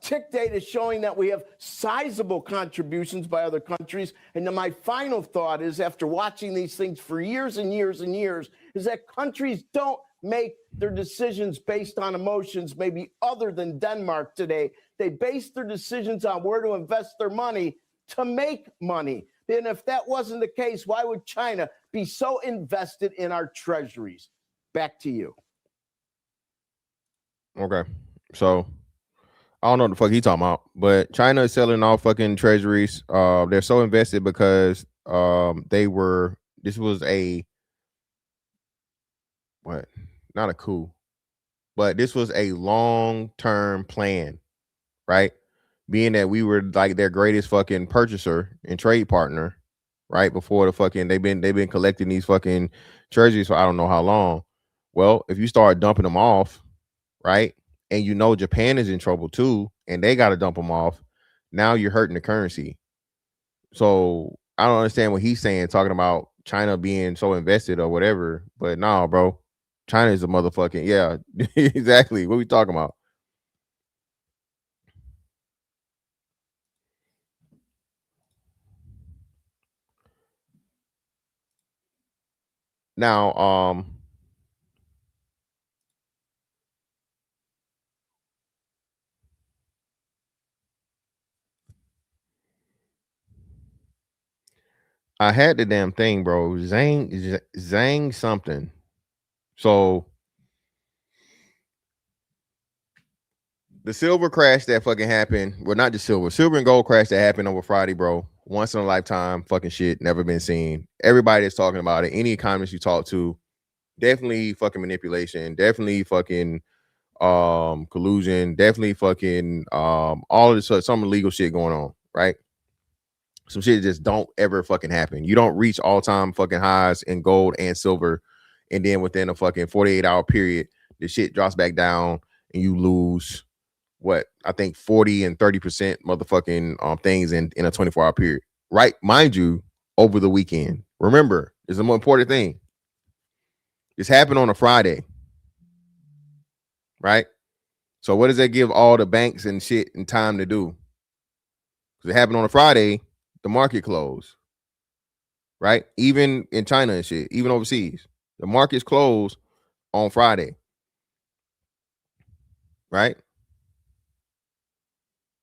Tick data showing that we have sizable contributions by other countries. And then my final thought is, after watching these things for years and years and years, is that countries don't make their decisions based on emotions, maybe other than Denmark today. They base their decisions on where to invest their money to make money. And if that wasn't the case, why would China be so invested in our treasuries? Back to you. Okay. So I don't know what the fuck he talking about, but China is selling all fucking treasuries. They're so invested because this was a what? Not a coup, but this was a long-term plan, right? Being that we were like their greatest fucking purchaser and trade partner, right? Before the fucking they've been collecting these fucking treasuries for I don't know how long. Well, if you start dumping them off, right? And you know Japan is in trouble too, and they got to dump them off. Now you're hurting the currency. So I don't understand what he's saying, talking about China being so invested or whatever. But no, bro, China is a motherfucking yeah, exactly. What we talking about? Now, I had the damn thing, bro. Zhang something. So the silver crash that fucking happened, well, not just silver and gold crash that happened over Friday, bro. Once in a lifetime fucking shit, never been seen. Everybody is talking about it. Any economist you talk to, definitely fucking manipulation, definitely fucking collusion, definitely fucking all of this, some illegal shit going on, right? Some shit just don't ever fucking happen. You don't reach all-time fucking highs in gold and silver, and then within a fucking 48-hour period, the shit drops back down and you lose what I think 40 and 30% motherfucking things in a 24-hour period, right? Mind you, over the weekend. Remember, it's a more important thing. This happened on a Friday, right? So what does that give all the banks and shit and time to do? Because it happened on a Friday, the market closed, right? Even in China and shit, even overseas, the markets closed on Friday, right?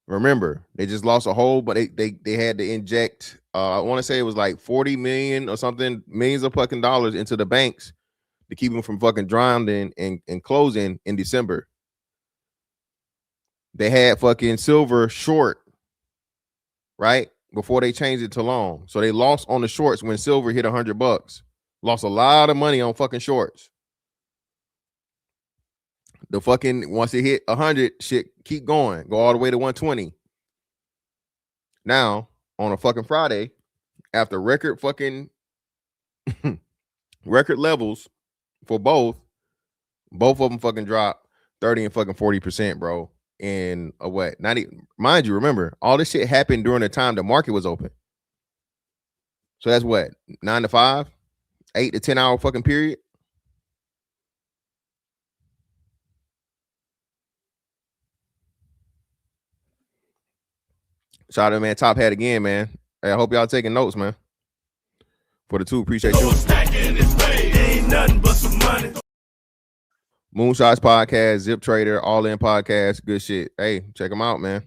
Remember, they just lost a whole, but they had to inject, I want to say it was like 40 million or something, millions of fucking dollars into the banks to keep them from fucking drowning and closing in December. They had fucking silver short, right? Before they changed it to long. So they lost on the shorts when silver hit $100. Lost a lot of money on fucking shorts. The fucking once it hit 100, shit keep going, go all the way to 120. Now on a fucking Friday, after record fucking record levels for both of them fucking dropped 30 and fucking 40%, bro. In a what? 90. Mind you, remember all this shit happened during the time the market was open. So that's what 9 to 5, 8 to 10 hour fucking period. Shout out to man, Top Hat again, man. Hey, I hope y'all taking notes, man. For the two, appreciate you. Ain't nothing but some money. Moonshots podcast, Zip Trader, All In podcast, good shit. Hey, check them out, man.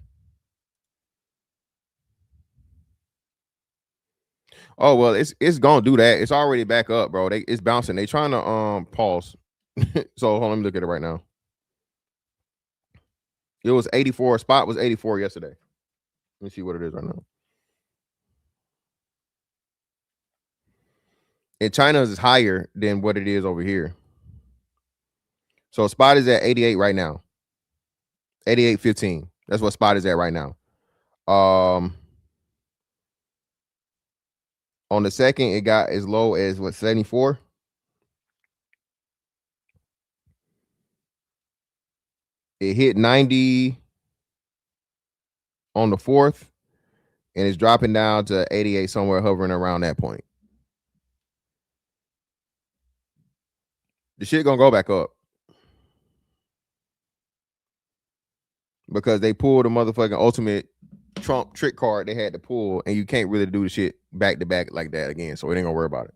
Oh well, it's gonna do that. It's already back up, bro. It's bouncing. They trying to pause. So hold on, let me look at it right now. It was 84. Spot was 84 yesterday. Let me see what it is right now. And China's is higher than what it is over here. So spot is at 88 right now. 88.15. That's what spot is at right now. On the second, it got as low as what, 74? It hit 90 on the fourth, and it's dropping down to 88, somewhere hovering around that point. The shit gonna go back up because they pulled the motherfucking ultimate Trump trick card they had to pull, and you can't really do the shit back to back like that again. So we ain't gonna worry about it.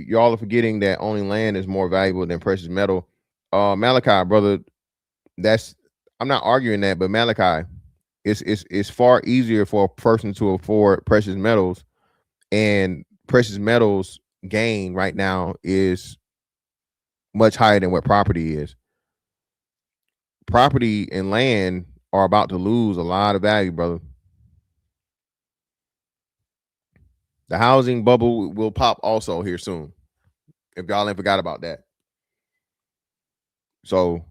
Y'all are forgetting that owning land is more valuable than precious metal. Malachi, brother, I'm not arguing that, but Malachi, it's far easier for a person to afford precious metals, and precious metals gain right now is much higher than what property is. Property and land are about to lose a lot of value, brother. The housing bubble will pop also here soon, if y'all ain't forgot about that. So,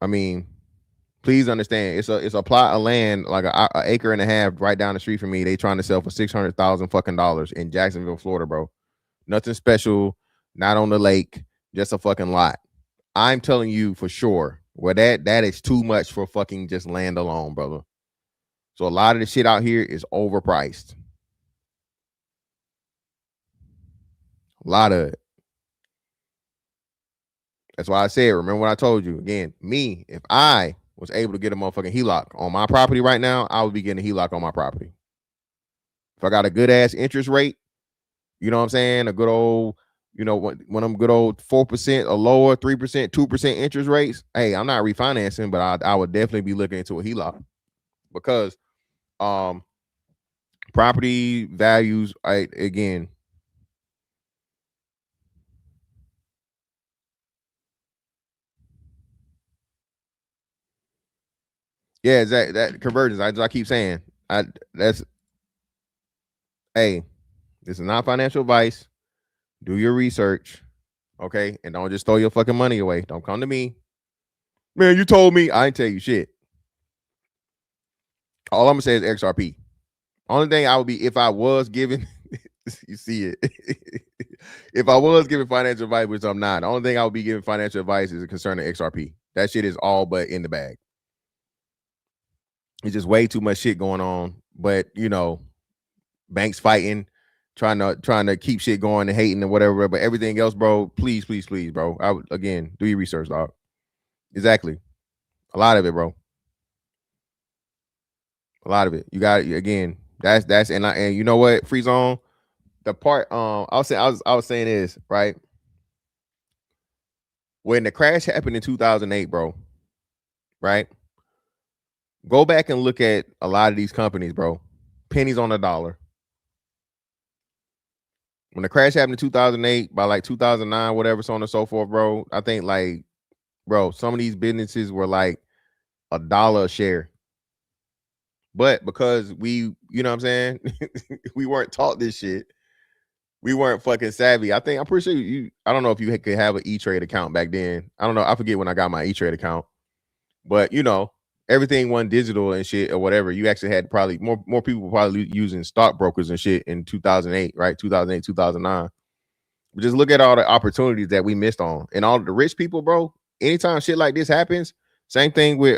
I mean, please understand, it's a plot of land, like an acre and a half right down the street from me. They trying to sell for $600,000 fucking dollars in Jacksonville, Florida, bro. Nothing special, not on the lake, just a fucking lot. I'm telling you for sure, well, that is too much for fucking just land alone, brother. So a lot of the shit out here is overpriced. A lot of it. That's why I said, remember what I told you again, me, if I was able to get a motherfucking HELOC on my property right now, I would be getting a HELOC on my property. If I got a good ass interest rate, you know what I'm saying? A good old, when I'm good old 4% or lower, 3%, 2% interest rates. Hey, I'm not refinancing, but I would definitely be looking into a HELOC because property values, again. Yeah, exactly. That convergence. I keep saying, this is not financial advice. Do your research, okay? And don't just throw your fucking money away. Don't come to me. Man, you told me. I didn't tell you shit. All I'm gonna say is XRP. Only thing I would be, if I was giving, you see it. If I was giving financial advice, which I'm not, the only thing I would be giving financial advice is concerning XRP. That shit is all but in the bag. It's just way too much shit going on. But banks fighting, trying to keep shit going and hating and whatever. But everything else, bro, please, bro. I would, again, do your research, dog. Exactly. A lot of it, bro. A lot of it. You got, again, that's and you know what, Free Zone, the part I was saying is, right, when the crash happened in 2008, bro, right, go back and look at a lot of these companies, bro. Pennies on the dollar. When the crash happened in 2008, by like 2009, whatever, so on and so forth, bro, I think some of these businesses were like $1 a share. But because we, you know what I'm saying, we weren't taught this shit. We weren't fucking savvy. I'm pretty sure I don't know if you could have an E-Trade account back then. I don't know. I forget when I got my E-Trade account. But, everything went digital and shit or whatever. You actually had probably more people probably using stockbrokers and shit in 2008, right? 2008, 2009. But just look at all the opportunities that we missed on. And all the rich people, bro, anytime shit like this happens, same thing with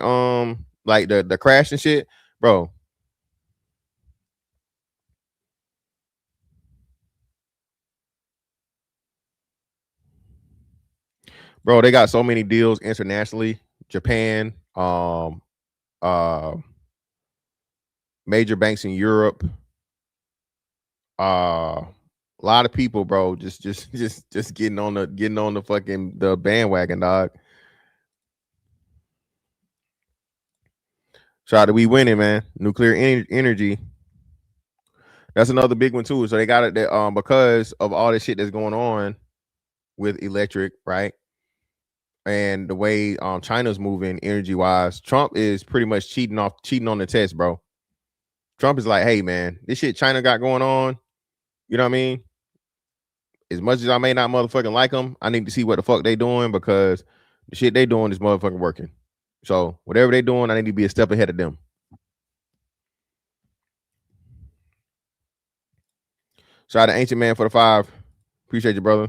like the crash and shit, bro. Bro, they got so many deals internationally. Japan, major banks in Europe. A lot of people, bro, just getting on the fucking the bandwagon, dog. Shout out to we winning, man. Nuclear energy. That's another big one too. So they got it that because of all this shit that's going on with electric, right? And the way China's moving energy wise, Trump is pretty much cheating on the test, bro. Trump is like, hey man, this shit China got going on, you know what I mean? As much as I may not motherfucking like them, I need to see what the fuck they doing because the shit they doing is motherfucking working. So whatever they doing, I need to be a step ahead of them. Shout out to Ancient Man for the 5. Appreciate you, brother.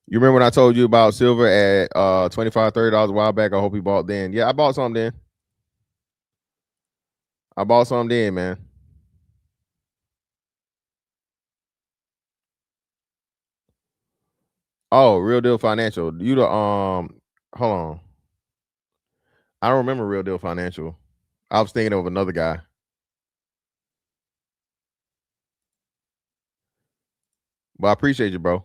You remember when I told you about silver at $25, $30 a while back? I hope you bought then. Yeah, I bought some then. Man. Oh, Real Deal Financial. You the hold on. I don't remember Real Deal Financial. I was thinking of another guy. But I appreciate you, bro.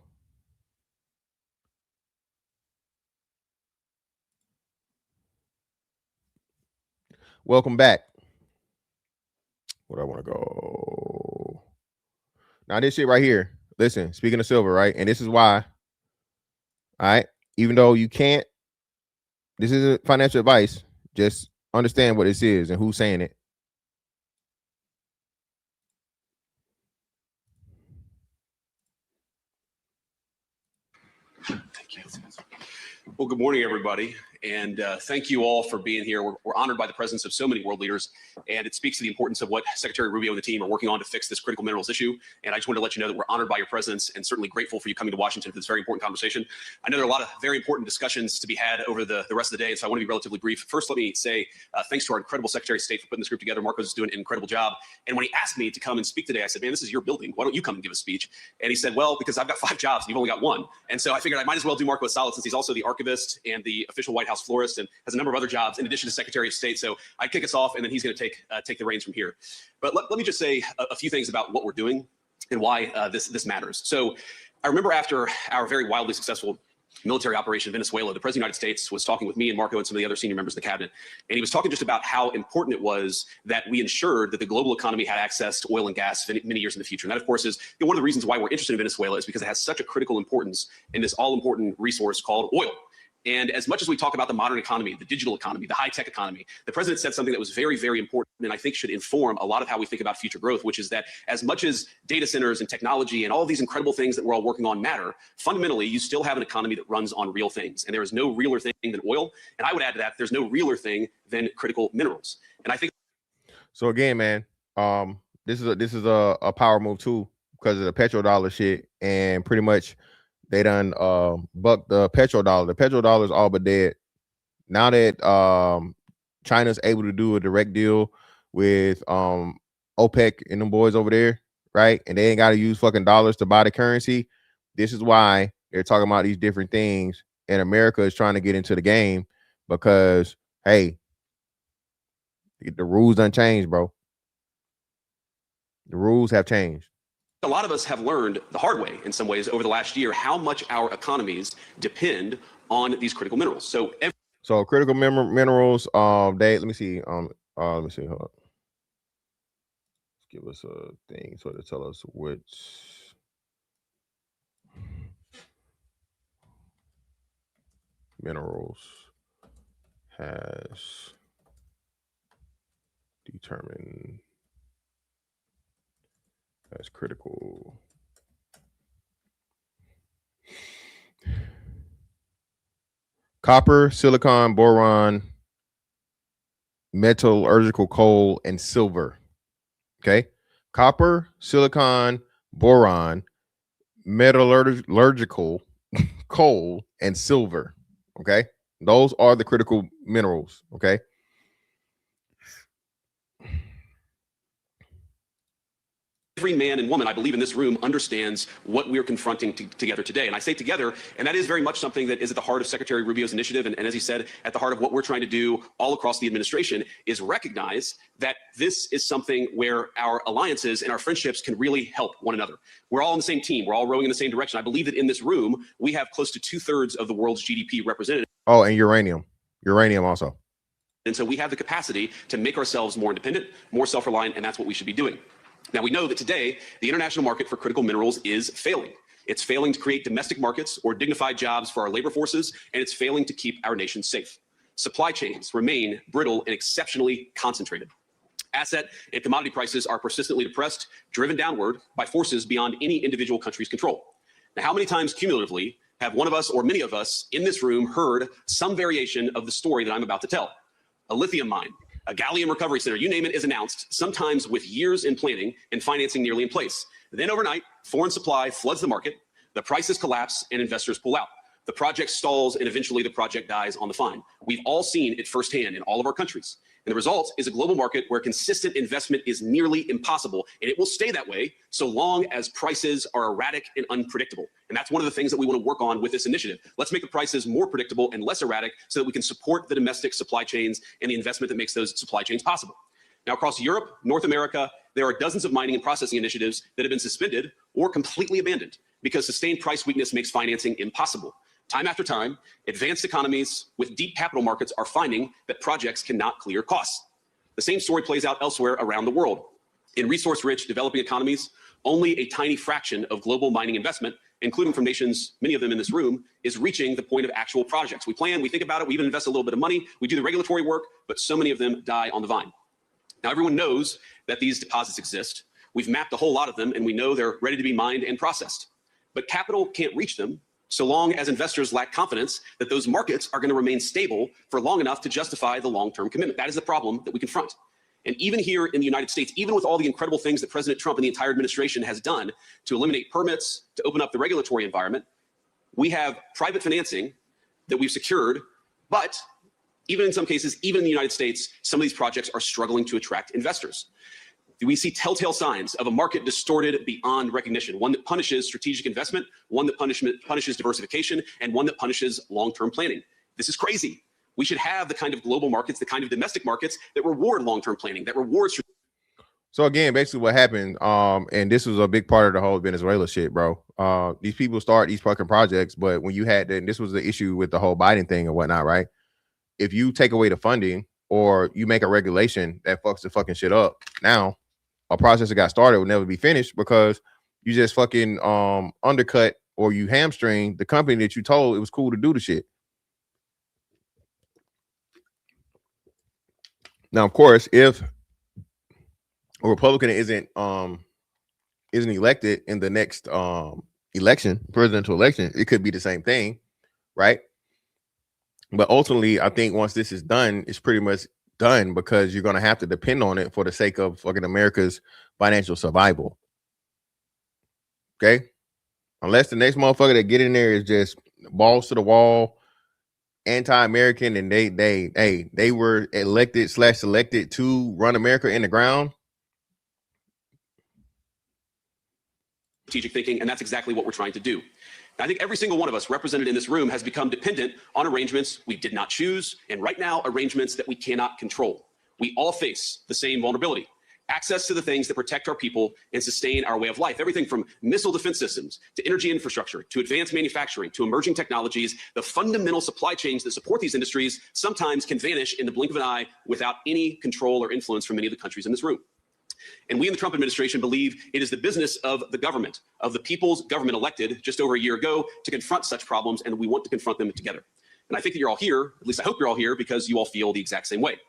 Welcome back. Where do I want to go? Now this shit right here. Listen, speaking of silver, right? And this is why. All right. Even though you can't, this isn't financial advice. Just understand what this is and who's saying it. Thank you. Well, good morning, everybody. And thank you all for being here. We're honored by the presence of so many world leaders, and it speaks to the importance of what Secretary Rubio and the team are working on to fix this critical minerals issue. And I just wanted to let you know that we're honored by your presence and certainly grateful for you coming to Washington for this very important conversation. I know there are a lot of very important discussions to be had over the rest of the day, and so I want to be relatively brief. First, let me say thanks to our incredible Secretary of State for putting this group together. Marco's is doing an incredible job. And when he asked me to come and speak today, I said, man, this is your building. Why don't you come and give a speech? And he said, well, because I've got 5 jobs and you've only got 1. And so I figured I might as well do Marco a solid since he's also the archivist and the official White House florist and has a number of other jobs in addition to Secretary of State. So I kick us off and then he's going to take the reins from here. But let me just say a few things about what we're doing and why this matters. So I remember after our very wildly successful military operation in Venezuela, the President of the United States was talking with me and Marco and some of the other senior members of the cabinet. And he was talking just about how important it was that we ensured that the global economy had access to oil and gas many years in the future. And that, of course, is one of the reasons why we're interested in Venezuela is because it has such a critical importance in this all-important resource called oil. And as much as we talk about the modern economy, the digital economy, the high-tech economy, the president said something that was very, very important and I think should inform a lot of how we think about future growth, which is that as much as data centers and technology and all of these incredible things that we're all working on matter, fundamentally, you still have an economy that runs on real things. And there is no realer thing than oil. And I would add to that, there's no realer thing than critical minerals. And I think. So again, man, this is a power move too because of the petrodollar shit and pretty much. They done bucked the petrodollar. The petrodollar is all but dead. Now that China's able to do a direct deal with OPEC and them boys over there, right? And they ain't got to use fucking dollars to buy the currency. This is why they're talking about these different things. And America is trying to get into the game because, hey, the rules done changed, bro. The rules have changed. A lot of us have learned the hard way in some ways over the last year how much our economies depend on these critical minerals. So critical minerals, let me see. Hold on. Let's give us a thing so to tell us which minerals has determined as critical. Copper, silicon, boron, metallurgical coal, and silver. Okay. Copper, silicon, boron, metallurgical coal, and silver. Okay. Those are the critical minerals. Okay. Every man and woman, I believe, in this room understands what we're confronting together today. And I say together, and that is very much something that is at the heart of Secretary Rubio's initiative. And as he said, at the heart of what we're trying to do all across the administration is recognize that this is something where our alliances and our friendships can really help one another. We're all on the same team. We're all rowing in the same direction. I believe that in this room, we have close to 2/3 of the world's GDP represented. Oh, and uranium. uranium also. And so we have the capacity to make ourselves more independent, more self-reliant, and that's what we should be doing. Now, we know that today, the international market for critical minerals is failing. It's failing to create domestic markets or dignified jobs for our labor forces, and it's failing to keep our nation safe. Supply chains remain brittle and exceptionally concentrated. Asset and commodity prices are persistently depressed, driven downward by forces beyond any individual country's control. Now, how many times cumulatively have one of us or many of us in this room heard some variation of the story that I'm about to tell? A lithium mine, a gallium recovery center, you name it, is announced, sometimes with years in planning and financing nearly in place. Then overnight, foreign supply floods the market, the prices collapse, and investors pull out. The project stalls, and eventually the project dies on the vine. We've all seen it firsthand in all of our countries. And the result is a global market where consistent investment is nearly impossible, and it will stay that way so long as prices are erratic and unpredictable. And that's one of the things that we want to work on with this initiative. Let's make the prices more predictable and less erratic so that we can support the domestic supply chains and the investment that makes those supply chains possible. Now, across Europe, North America, there are dozens of mining and processing initiatives that have been suspended or completely abandoned because sustained price weakness makes financing impossible. Time after time, advanced economies with deep capital markets are finding that projects cannot clear costs. The same story plays out elsewhere around the world. In resource-rich developing economies, only a tiny fraction of global mining investment, including from nations, many of them in this room, is reaching the point of actual projects. We plan, we think about it, we even invest a little bit of money, we do the regulatory work, but so many of them die on the vine. Now, everyone knows that these deposits exist. We've mapped a whole lot of them, and we know they're ready to be mined and processed. But capital can't reach them so long as investors lack confidence that those markets are going to remain stable for long enough to justify the long-term commitment. That is the problem that we confront. And even here in the United States, even with all the incredible things that President Trump and the entire administration has done to eliminate permits, to open up the regulatory environment, we have private financing that we've secured, but even in some cases, even in the United States, some of these projects are struggling to attract investors. We see telltale signs of a market distorted beyond recognition, one that punishes strategic investment, one that punishes diversification, and one that punishes long-term planning. This is crazy. We should have the kind of global markets, the kind of domestic markets that reward long-term planning, that reward. So again, basically what happened, and this was a big part of the whole Venezuela shit, bro. These people start these fucking projects, but when you had, and this was the issue with the whole Biden thing and whatnot, right? If you take away the funding or you make a regulation that fucks the fucking shit up, now a process that got started will never be finished because you just fucking undercut or you hamstring the company that you told it was cool to do the shit. Now, of course, if a Republican isn't elected in the next election, presidential election, it could be the same thing, right? But ultimately, I think once this is done, it's pretty much done because you're going to have to depend on it for the sake of fucking America's financial survival. Okay, unless the next motherfucker that get in there is just balls to the wall, anti-American, and they were elected/selected to run America in the ground. Strategic thinking, and that's exactly what we're trying to do. I think every single one of us represented in this room has become dependent on arrangements we did not choose, and right now, arrangements that we cannot control. We all face the same vulnerability. Access to the things that protect our people and sustain our way of life. Everything from missile defense systems to energy infrastructure, to advanced manufacturing, to emerging technologies. The fundamental supply chains that support these industries sometimes can vanish in the blink of an eye without any control or influence from many of the countries in this room. And we in the Trump administration believe it is the business of the government, of the people's government elected just over a year ago, to confront such problems, and we want to confront them together. And I think that you're all here, at least I hope you're all here, because you all feel the exact same way.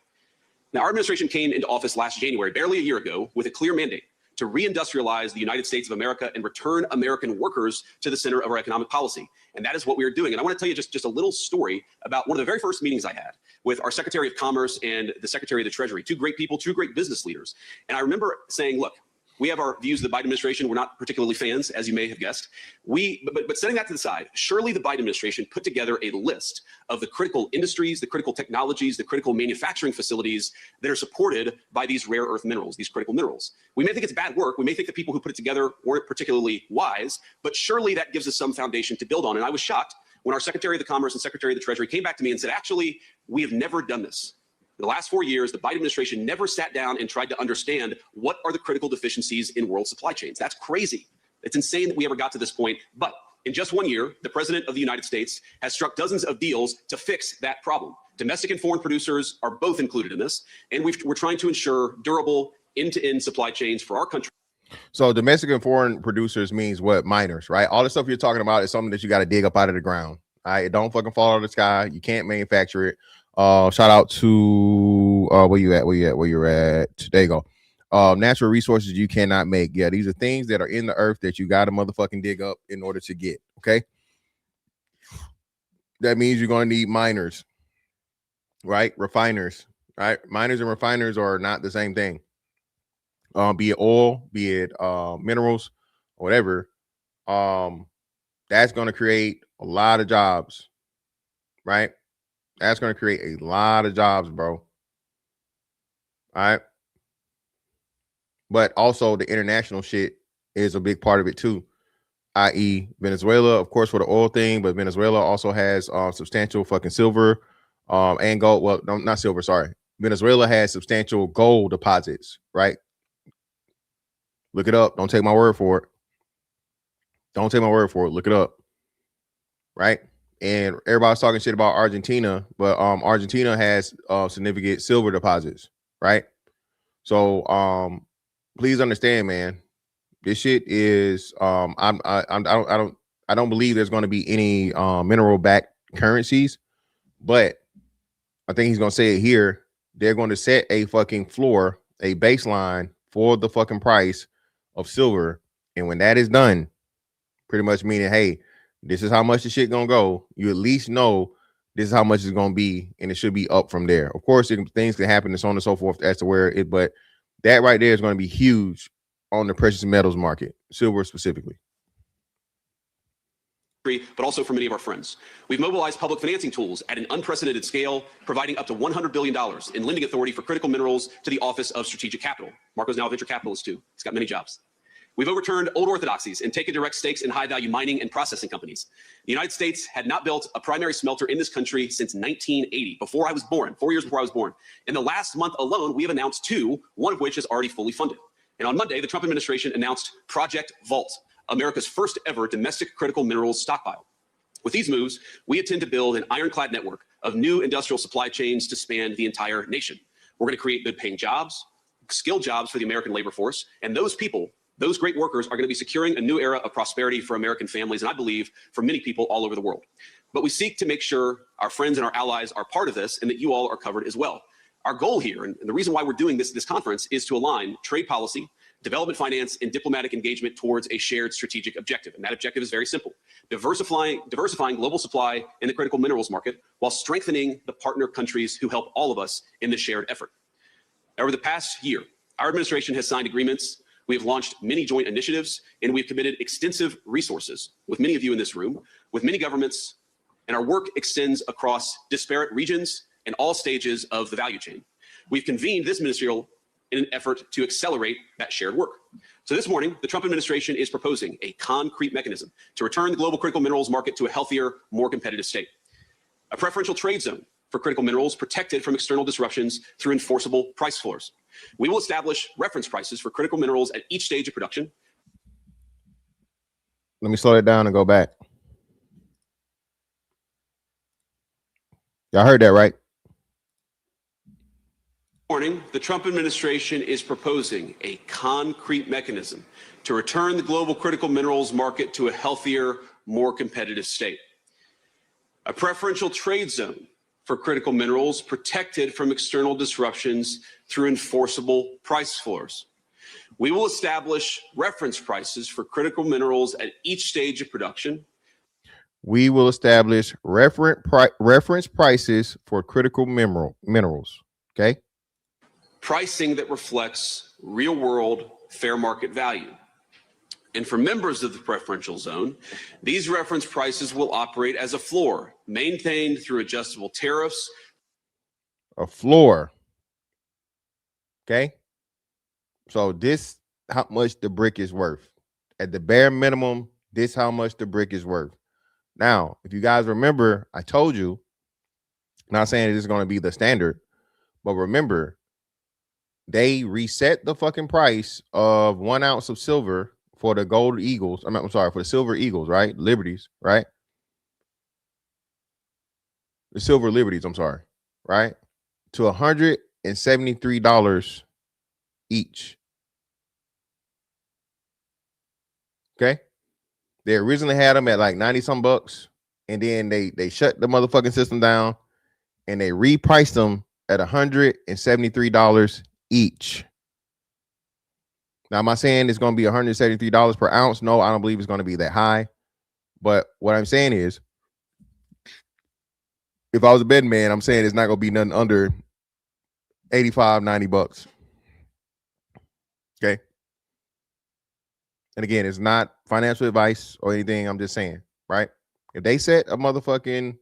Now, our administration came into office last January, barely a year ago, with a clear mandate to reindustrialize the United States of America and return American workers to the center of our economic policy. And that is what we are doing. And I want to tell you just a little story about one of the very first meetings I had with our Secretary of Commerce and the Secretary of the Treasury, two great people, two great business leaders. And I remember saying, look, we have our views of the Biden administration. We're not particularly fans, as you may have guessed. But setting that to the side, surely the Biden administration put together a list of the critical industries, the critical technologies, the critical manufacturing facilities that are supported by these rare earth minerals, these critical minerals. We may think it's bad work. We may think the people who put it together weren't particularly wise, but surely that gives us some foundation to build on. And I was shocked when our Secretary of the Commerce and Secretary of the Treasury came back to me and said, actually, we have never done this. In the last 4 years, the Biden administration never sat down and tried to understand what are the critical deficiencies in world supply chains. That's crazy. It's insane that we ever got to this point. But in just 1 year, the President of the United States has struck dozens of deals to fix that problem. Domestic and foreign producers are both included in this, and we're trying to ensure durable end-to-end supply chains for our country. So domestic and foreign producers means what? Miners, right? All the stuff you're talking about is something that you got to dig up out of the ground. All right, it don't fucking fall out of the sky. You can't manufacture it. Shout out to where you're at. There you go. Natural resources you cannot make. Yeah, these are things that are in the earth that you got to motherfucking dig up in order to get. Okay, that means you're going to need miners, right? Refiners, right? Miners and refiners are not the same thing. Be it oil, be it minerals, whatever. That's going to create a lot of jobs, right? That's going to create a lot of jobs, bro. All right. But also the international shit is a big part of it too, i.e. Venezuela, of course, for the oil thing, but Venezuela also has substantial fucking silver and gold. Well, no, not silver, sorry. Venezuela has substantial gold deposits, right? Look it up. Don't take my word for it. Don't take my word for it. Look it up. Right? And everybody's talking shit about Argentina, but Argentina has significant silver deposits, right? So please understand, man. This shit is I don't believe there's going to be any mineral backed currencies, but I think he's going to say it here. They're going to set a fucking floor, a baseline for the fucking price of silver, and when that is done, pretty much meaning, hey, this is how much the shit gonna go. You at least know this is how much it's gonna be, and it should be up from there. Of course, things can happen and so on and so forth as to where it, but that right there is going to be huge on the precious metals market, silver specifically. But also for many of our friends. We've mobilized public financing tools at an unprecedented scale, providing up to $100 billion in lending authority for critical minerals to the Office of Strategic Capital. Marco's now a venture capitalist too. He's got many jobs. We've overturned old orthodoxies and taken direct stakes in high-value mining and processing companies. The United States had not built a primary smelter in this country since 1980, before I was born, 4 years before I was born. In the last month alone, we have announced two, one of which is already fully funded. And on Monday, the Trump administration announced Project Vault, America's first ever domestic critical minerals stockpile. With these moves, we intend to build an ironclad network of new industrial supply chains to span the entire nation. We're going to create good-paying jobs, skilled jobs for the American labor force, and those people, those great workers, are going to be securing a new era of prosperity for American families, and I believe for many people all over the world. But we seek to make sure our friends and our allies are part of this and that you all are covered as well. Our goal here, and the reason why we're doing this conference, is to align trade policy, development finance, and diplomatic engagement towards a shared strategic objective. And that objective is very simple: diversifying global supply in the critical minerals market while strengthening the partner countries who help all of us in this shared effort. Over the past year, our administration has signed agreements, we have launched many joint initiatives, and we've committed extensive resources with many of you in this room, with many governments, and our work extends across disparate regions and all stages of the value chain. We've convened this ministerial in an effort to accelerate that shared work. So this morning, the Trump administration is proposing a concrete mechanism to return the global critical minerals market to a healthier, more competitive state. A preferential trade zone for critical minerals protected from external disruptions through enforceable price floors. We will establish reference prices for critical minerals at each stage of production. Let me slow it down and go back. Y'all heard that, right? Morning, the Trump administration is proposing a concrete mechanism to return the global critical minerals market to a healthier, more competitive state. A preferential trade zone for critical minerals protected from external disruptions through enforceable price floors. We will establish reference prices for critical minerals at each stage of production. We will establish reference prices for critical minerals. Okay. Pricing that reflects real-world fair market value. And for members of the preferential zone, these reference prices will operate as a floor, maintained through adjustable tariffs. A floor. Okay. So this how much the brick is worth. At the bare minimum, this how much the brick is worth. Now, if you guys remember, I told you, not saying this is going to be the standard, but remember, they reset the fucking price of 1 ounce of silver for the gold eagles. I'm sorry, for the silver eagles, right? Liberties, right? The silver liberties, I'm sorry. right, to $173 each. Okay. They originally had them at like 90 some bucks, and then they shut the motherfucking system down and they repriced them at $173 each. Now, am I saying it's going to be $173 per ounce? No, I don't believe it's going to be that high. But what I'm saying is, if I was a betting man, I'm saying it's not going to be nothing under 85, 90 bucks. Okay. And again, it's not financial advice or anything. I'm just saying, right? If they set a motherfucking,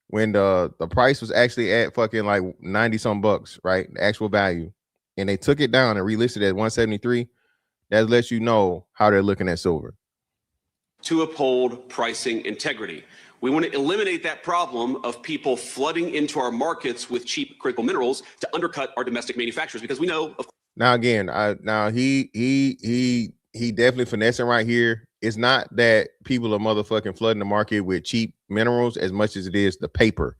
when the price was actually at fucking like 90 some bucks, right? The actual value, and they took it down and relisted at 173, that lets you know how they're looking at silver. To uphold pricing integrity. We want to eliminate that problem of people flooding into our markets with cheap critical minerals to undercut our domestic manufacturers, because we know. Now again, he definitely finessing right here. It's not that people are motherfucking flooding the market with cheap minerals as much as it is the paper.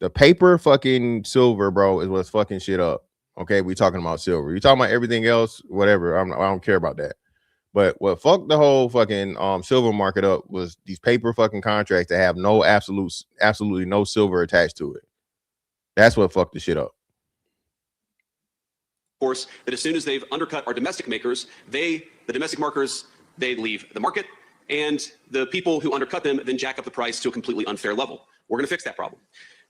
The paper fucking silver, bro, is what's fucking shit up. Okay, we talking about silver. You talking about everything else, whatever. I don't care about that. But what fucked the whole fucking silver market up was these paper fucking contracts that have no absolutely no silver attached to it. That's what fucked the shit up. Course, that as soon as they've undercut our domestic makers, the domestic markers, they leave the market, and the people who undercut them then jack up the price to a completely unfair level. We're going to fix that problem.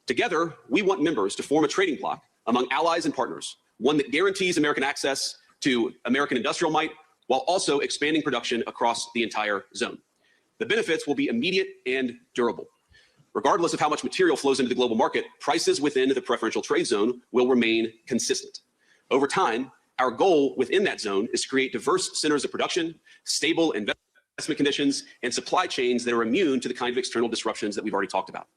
Together, we want members to form a trading bloc among allies and partners, one that guarantees American access to American industrial might while also expanding production across the entire zone. The benefits will be immediate and durable. Regardless of how much material flows into the global market, prices within the preferential trade zone will remain consistent. Over time, our goal within that zone is to create diverse centers of production, stable investment conditions, and supply chains that are immune to the kind of external disruptions that we've already talked about.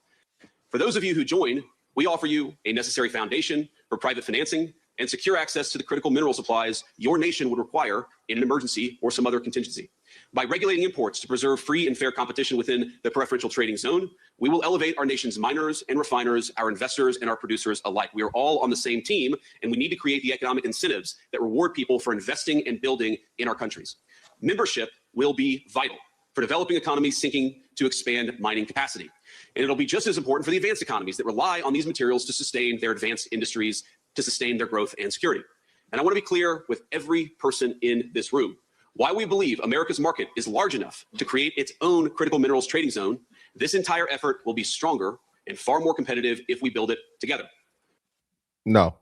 For those of you who join, we offer you a necessary foundation for private financing and secure access to the critical mineral supplies your nation would require in an emergency or some other contingency. By regulating imports to preserve free and fair competition within the preferential trading zone, we will elevate our nation's miners and refiners, our investors and our producers alike. We are all on the same team, and we need to create the economic incentives that reward people for investing and building in our countries. Membership will be vital for developing economies seeking to expand mining capacity. And it'll be just as important for the advanced economies that rely on these materials to sustain their advanced industries, to sustain their growth and security. And I want to be clear with every person in this room why we believe America's market is large enough to create its own critical minerals trading zone. This entire effort will be stronger and far more competitive if we build it together. No.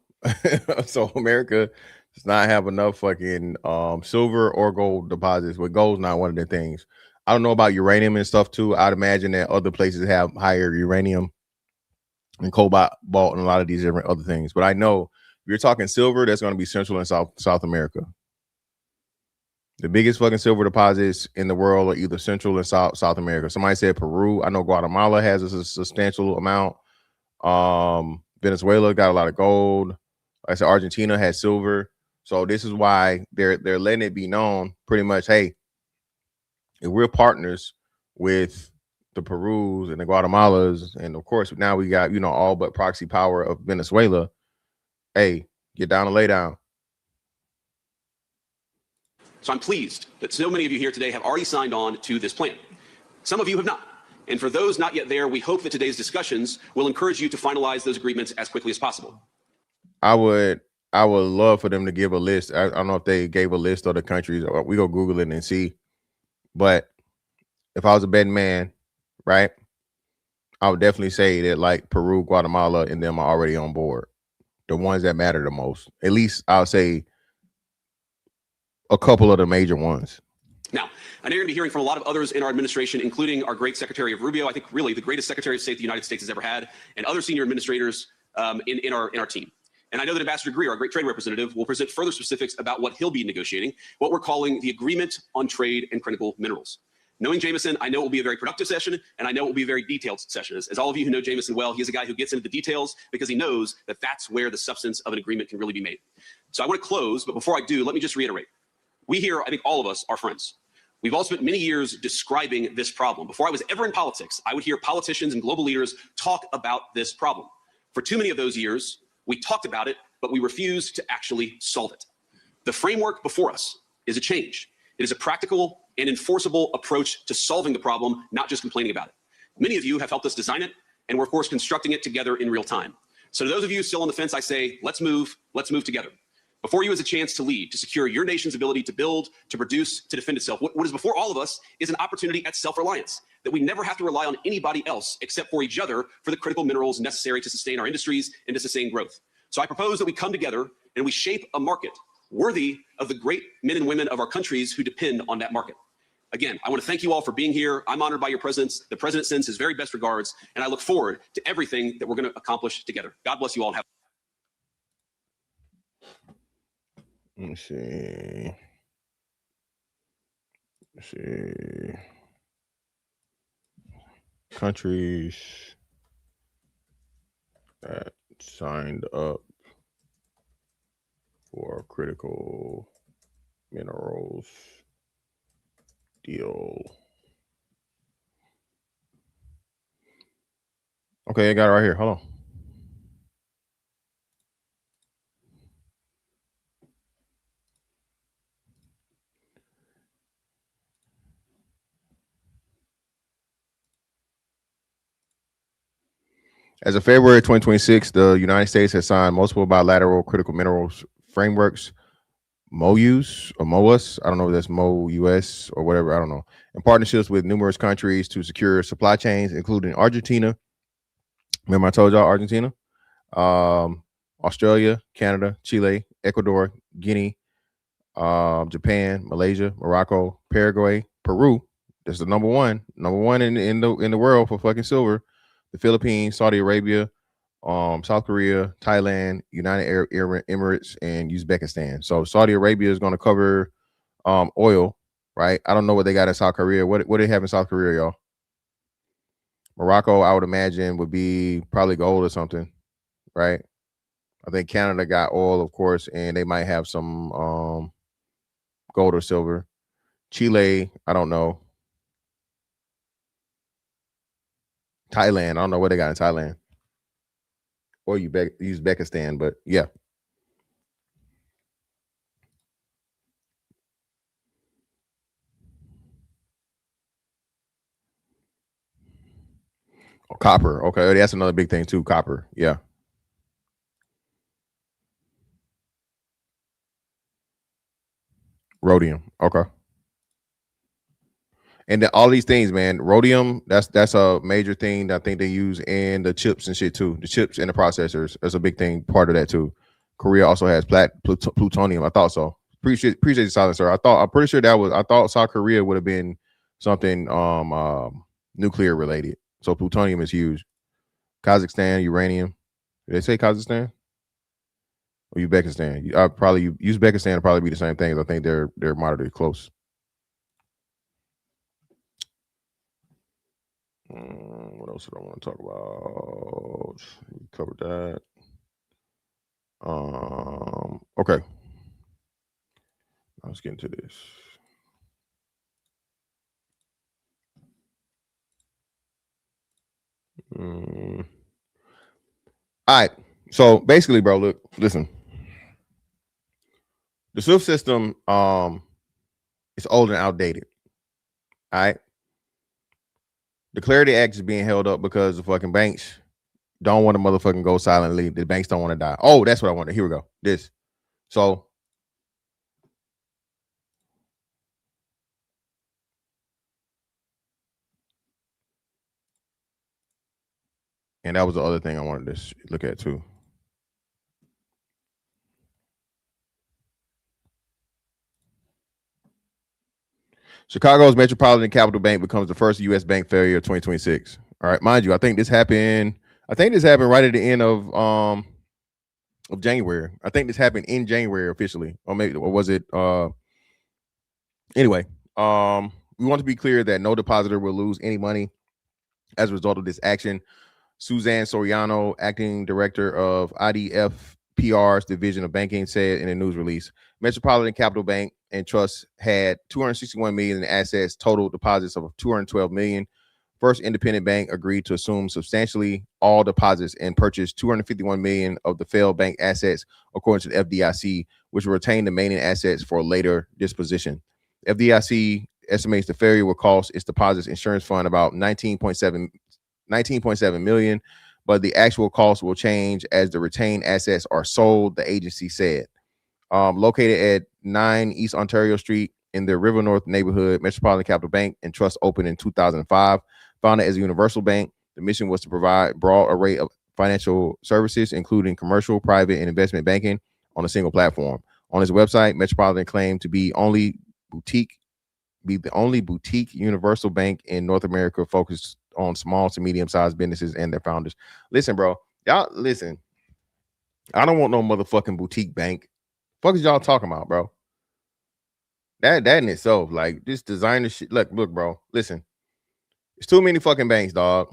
So America does not have enough fucking silver or gold deposits. With gold's not one of the things. I don't know about uranium and stuff too. I'd imagine that other places have higher uranium and cobalt and a lot of these different other things. But I know if you're talking silver, that's going to be Central and South America. The biggest fucking silver deposits in the world are either Central and South America. Somebody said Peru. I know Guatemala has a substantial amount. Venezuela got a lot of gold. Like I said, Argentina has silver. So this is why they're letting it be known pretty much, hey, if we're partners with the Perus and the Guatemalas, and of course now we got, you know, all but proxy power of Venezuela, hey, get down and lay down. So I'm pleased that so many of you here today have already signed on to this plan. Some of you have not. And for those not yet there, we hope that today's discussions will encourage you to finalize those agreements as quickly as possible. I would love for them to give a list. I don't know if they gave a list of the countries. We go Google it and see. But if I was a betting man, right, I would definitely say that like Peru, Guatemala, and them are already on board. The ones that matter the most. At least I'll say a couple of the major ones. Now, I know you're going to be hearing from a lot of others in our administration, including our great Secretary of Rubio. I think really the greatest Secretary of State the United States has ever had, and other senior administrators in our team. And I know that Ambassador Greer, our great trade representative, will present further specifics about what he'll be negotiating, what we're calling the Agreement on Trade and Critical Minerals. Knowing Jameson, I know it will be a very productive session, and I know it will be a very detailed session. As all of you who know Jameson well, he's a guy who gets into the details because he knows that that's where the substance of an agreement can really be made. So I want to close, but before I do, let me just reiterate. We here, I think all of us are friends. We've all spent many years describing this problem. Before I was ever in politics, I would hear politicians and global leaders talk about this problem. For too many of those years, we talked about it, but we refused to actually solve it. The framework before us is a change. It is a practical and enforceable approach to solving the problem, not just complaining about it. Many of you have helped us design it, and we're, of course, constructing it together in real time. So to those of you still on the fence, I say, let's move together. Before you is a chance to lead, to secure your nation's ability to build, to produce, to defend itself. What is before all of us is an opportunity at self-reliance, that we never have to rely on anybody else except for each other for the critical minerals necessary to sustain our industries and to sustain growth. So I propose that we come together and we shape a market worthy of the great men and women of our countries who depend on that market. Again, I want to thank you all for being here. I'm honored by your presence. The president sends his very best regards, and I look forward to everything that we're going to accomplish together. God bless you all. Let me see. Countries that signed up for critical minerals deal. Okay, I got it right here. Hold on. As of February 2026, the United States has signed multiple bilateral critical minerals frameworks, MOUs or MOUs. I don't know if that's MOUS or whatever. I don't know. In partnerships with numerous countries to secure supply chains, including Argentina. Remember I told y'all Argentina, Australia, Canada, Chile, Ecuador, Guinea, Japan, Malaysia, Morocco, Paraguay, Peru. That's the number one in the world for fucking silver. The Philippines, Saudi Arabia, South Korea, Thailand, United Arab Emirates, and Uzbekistan. So Saudi Arabia is going to cover oil, right? I don't know what they got in South Korea. What do they have in South Korea, y'all? Morocco, I would imagine, would be probably gold or something, right? I think Canada got oil, of course, and they might have some gold or silver. Chile, I don't know. Thailand, I don't know what they got in Thailand. Or Uzbekistan, but yeah. Oh, copper. Okay, that's another big thing too. Copper. Yeah. Rhodium. Okay. And all these things, man. Rhodium, that's a major thing that I think they use in the chips and shit too. The chips and the processors. That's a big thing, part of that too. Korea also has plutonium. I thought so. Appreciate the silence, sir. I'm pretty sure I thought South Korea would have been something nuclear related. So plutonium is huge. Kazakhstan, uranium. Did they say Kazakhstan? Or Uzbekistan? Probably Uzbekistan will probably be the same thing. I think they're moderately close. What else do I want to talk about? We covered that. Okay. Let's get into this. All right. So basically, bro, look, listen. The SWIFT system is old and outdated. All right. The Clarity Act is being held up because the fucking banks don't want to motherfucking go silently. The banks don't want to die. Oh, that's what I wanted. Here we go. This. So and that was the other thing I wanted to look at too. Chicago's Metropolitan Capital Bank becomes the first U.S. bank failure of 2026. All right, mind you, I think this happened right at the end of January. I think this happened in January officially, or was it? Anyway, we want to be clear that no depositor will lose any money as a result of this action. Suzanne Soriano, acting director of IDFPR's division of banking, said in a news release, Metropolitan Capital Bank and Trust had $261 million in assets, total deposits of $212 million. First Independent Bank agreed to assume substantially all deposits and purchase 251 million of the failed bank assets, according to the FDIC, which will retain the remaining assets for later disposition. FDIC estimates the failure will cost its deposits insurance fund about 19.7 million, but the actual cost will change as the retained assets are sold, the agency said. Located at 9 East Ontario Street in the River North neighborhood, Metropolitan Capital Bank and Trust opened in 2005. Founded as a universal bank, the mission was to provide a broad array of financial services, including commercial, private, and investment banking on a single platform. On its website, Metropolitan claimed to be the only boutique universal bank in North America focused on small to medium-sized businesses and their founders. Listen, bro. Y'all listen. I don't want no motherfucking boutique bank. Fuck is y'all talking about, bro? That in itself, like this designer shit. Look, bro. Listen. There's too many fucking banks, dog.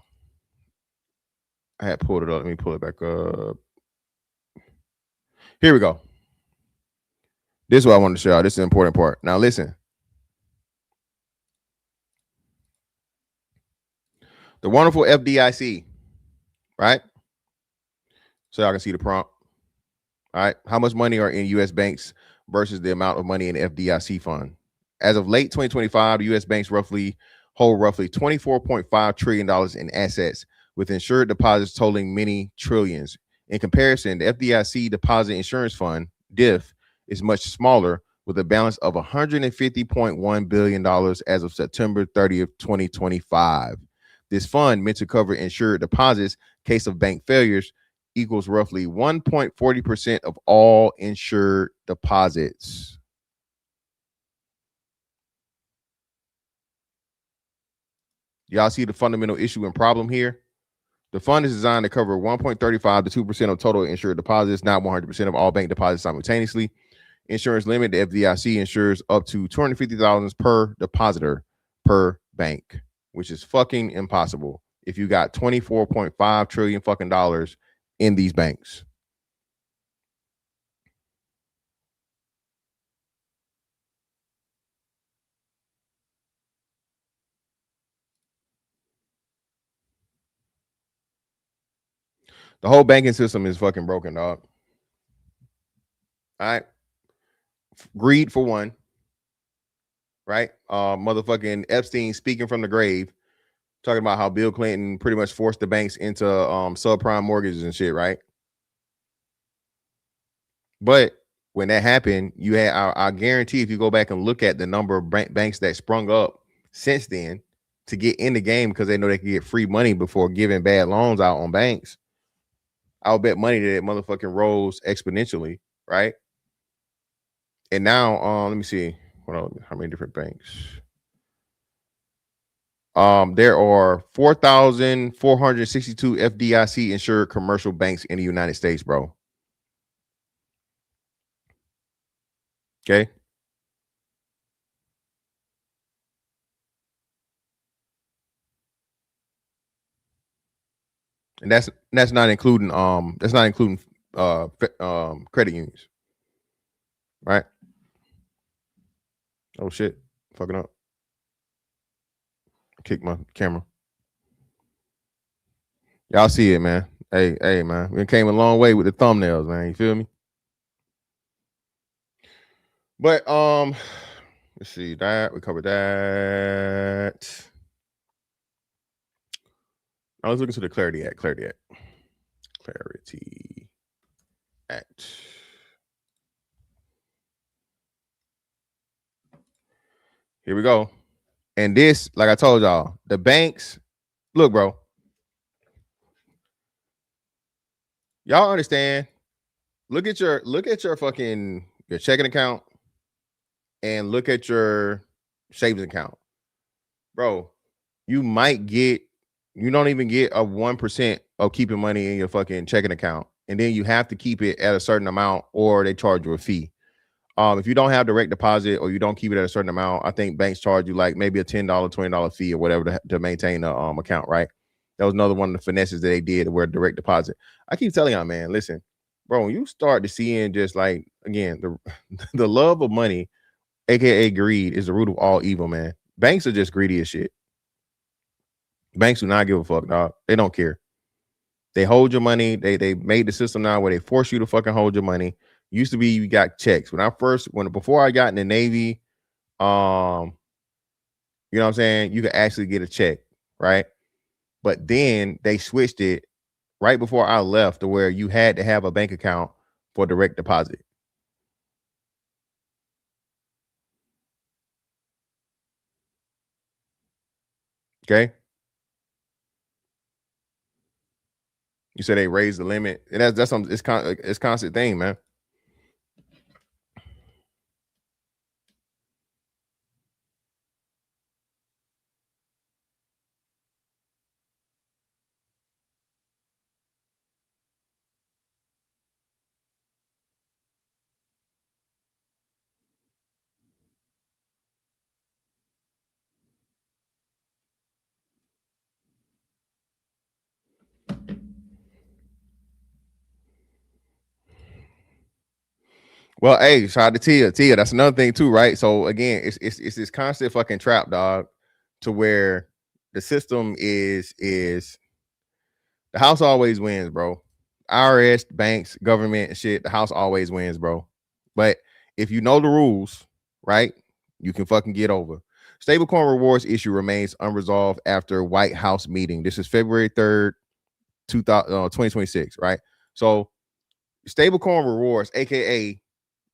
I had pulled it up. Let me pull it back up. Here we go. This is what I wanted to show y'all. This is the important part. Now, listen. The wonderful FDIC, right? So y'all can see the prompt. All right. How much money are in U.S. banks versus the amount of money in the FDIC fund? As of late 2025, the U.S. banks hold roughly $24.5 trillion in assets, with insured deposits totaling many trillions. In comparison, the FDIC Deposit Insurance Fund, DIF, is much smaller, with a balance of $150.1 billion as of September 30th, 2025. This fund, meant to cover insured deposits in case of bank failures, equals roughly 1.40% of all insured deposits. Y'all see the fundamental issue and problem here? The fund is designed to cover 1.35 to 2% of total insured deposits, not 100% of all bank deposits simultaneously. Insurance limit, the FDIC insures up to $250,000 per depositor per bank, which is fucking impossible if you got 24.5 trillion fucking dollars in these banks. The whole banking system is fucking broken, dog. All right. Greed for one. Right? Motherfucking Epstein speaking from the grave, talking about how Bill Clinton pretty much forced the banks into subprime mortgages and shit, right? But when that happened, you had, I guarantee if you go back and look at the number of banks that sprung up since then to get in the game because they know they can get free money before giving bad loans out on banks, I'll bet money that motherfucking rose exponentially, right? And now, let me see, how many different banks? There are 4,462 FDIC insured commercial banks in the United States, bro. Okay. And that's not including credit unions. Right? Oh shit. Fucking up. Kick my camera. Y'all see it, man. Hey, man. We came a long way with the thumbnails, man. You feel me? But let's see that. We covered that. I was looking to the Clarity Act. Clarity Act. Here we go. And this, like I told y'all, the banks, look, bro. Y'all understand? Look at your fucking your checking account and look at your savings account. Bro, you don't even get a 1% of keeping money in your fucking checking account. And then you have to keep it at a certain amount or they charge you a fee. If you don't have direct deposit or you don't keep it at a certain amount, I think banks charge you like maybe a $10, $20 fee or whatever to maintain a account, right? That was another one of the finesses that they did where direct deposit. I keep telling y'all, man, listen, bro, when you start to seeing just like, again, the love of money, aka greed, is the root of all evil, man. Banks are just greedy as shit. Banks do not give a fuck, dog. They don't care. They hold your money. They made the system now where they force you to fucking hold your money. Used to be you got checks. Before I got in the Navy, you know what I'm saying? You could actually get a check, right? But then they switched it right before I left to where you had to have a bank account for direct deposit. Okay. You said they raised the limit, and that's something. It's constant thing, man. Well, hey, shout out to Tia. Tia, that's another thing too, right? So again, it's this constant fucking trap, dog, to where the system is the house always wins, bro. IRS, banks, government, and shit, the house always wins, bro. But if you know the rules, right, you can fucking get over. Stablecoin rewards issue remains unresolved after White House meeting. This is February 3rd, 2026, right? So stablecoin rewards, aka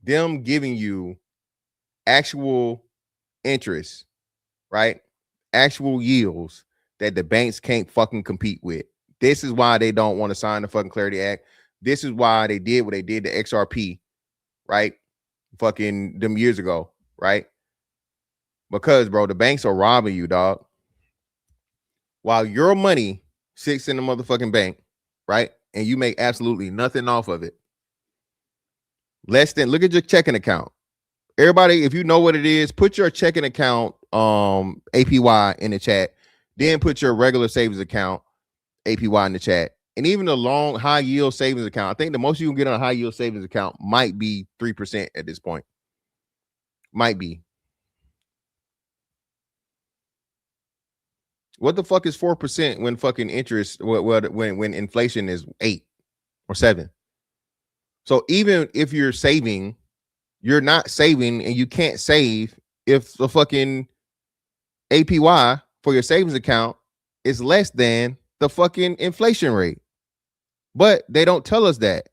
them giving you actual interest, right? Actual yields that the banks can't fucking compete with. This is why they don't want to sign the fucking Clarity Act. This is why they did what they did to XRP, right? Fucking them years ago, right? Because, bro, the banks are robbing you, dog. While your money sits in the motherfucking bank, right? And you make absolutely nothing off of it. Look at your checking account. Everybody, if you know what it is, put your checking account APY in the chat. Then put your regular savings account APY in the chat. And even the long high yield savings account, I think the most you can get on a high yield savings account might be 3% at this point. Might be. What the fuck is 4% when fucking interest when inflation is 8 or 7? So even if you're saving, you're not saving, and you can't save if the fucking APY for your savings account is less than the fucking inflation rate. But they don't tell us that.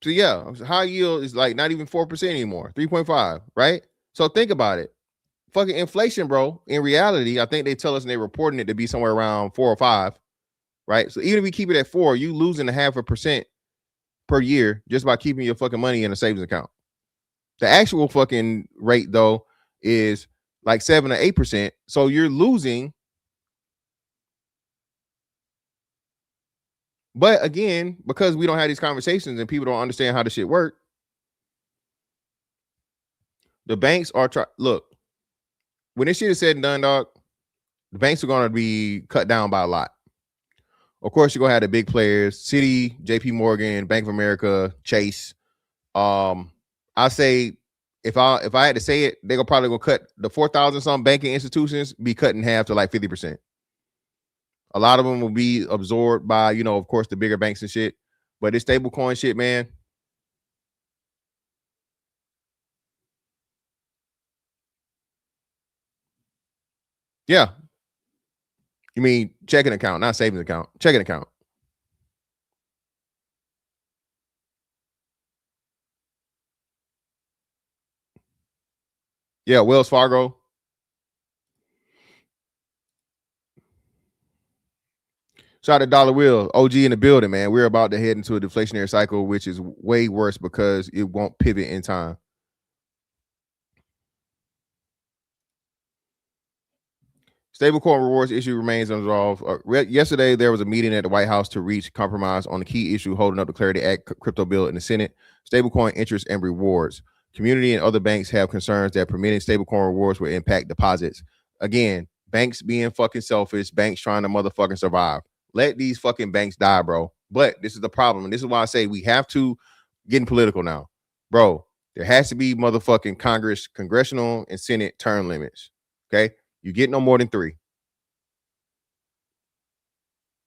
So yeah, high yield is like not even 4% anymore, 3.5, right? So think about it. Fucking inflation, bro. In reality, I think they tell us and they're reporting it to be somewhere around 4 or 5, right? So even if we keep it at 4, you losing 0.5% per year just by keeping your fucking money in a savings account. The actual fucking rate though is like 7 or 8%. So you're losing. But again, because we don't have these conversations and people don't understand how the shit work, the banks are look, when this shit is said and done, dog, the banks are going to be cut down by a lot. Of course, you're going to have the big players, Citi, JP Morgan, Bank of America, Chase. I say if I had to say it, they're going to probably go cut the 4,000 some banking institutions, be cut in half to like 50%. A lot of them will be absorbed by, you know, of course, the bigger banks and shit. But this stablecoin shit, man. Yeah. You mean checking account, not savings account. Checking account. Yeah, Wells Fargo. Shout out to Dollar Will, OG in the building, man. We're about to head into a deflationary cycle, which is way worse because it won't pivot in time. Stablecoin rewards issue remains unresolved. Yesterday, there was a meeting at the White House to reach compromise on the key issue holding up the Clarity Act crypto bill in the Senate, stablecoin interest and rewards. Community and other banks have concerns that permitting stablecoin rewards will impact deposits. Again, banks being fucking selfish, banks trying to motherfucking survive. Let these fucking banks die, bro. But this is the problem. And this is why I say we have to get political now. Bro, there has to be motherfucking congressional and Senate term limits. Okay? You get no more than 3.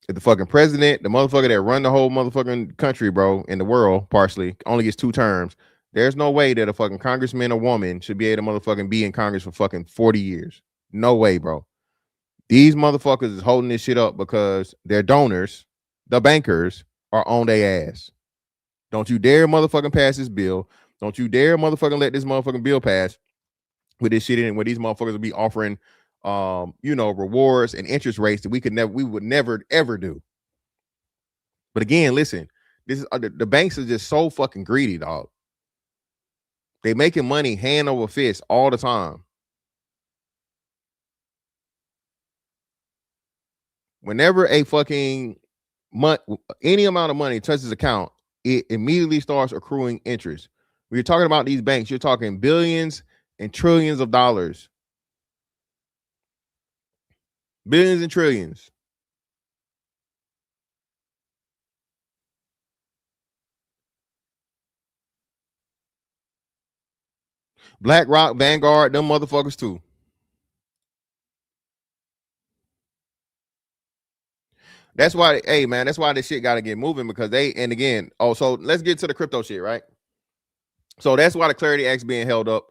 If the fucking president, the motherfucker that run the whole motherfucking country, bro, in the world, partially, only gets 2 terms, there's no way that a fucking congressman or woman should be able to motherfucking be in Congress for fucking 40 years. No way, bro. These motherfuckers is holding this shit up because their donors, the bankers, are on their ass. Don't you dare motherfucking pass this bill. Don't you dare motherfucking let this motherfucking bill pass with this shit in it, where these motherfuckers will be offering rewards and interest rates that we would never ever do. But again, listen, this is the banks are just so fucking greedy, dog. They making money hand over fist all the time. Whenever a fucking any amount of money touches the account, it immediately starts accruing interest. When you're talking about these banks, you're talking billions and trillions of dollars. Billions and trillions. BlackRock, Vanguard, them motherfuckers too. That's why, hey man, that's why this shit got to get moving, because so let's get to the crypto shit, right? So that's why the Clarity Act's being held up.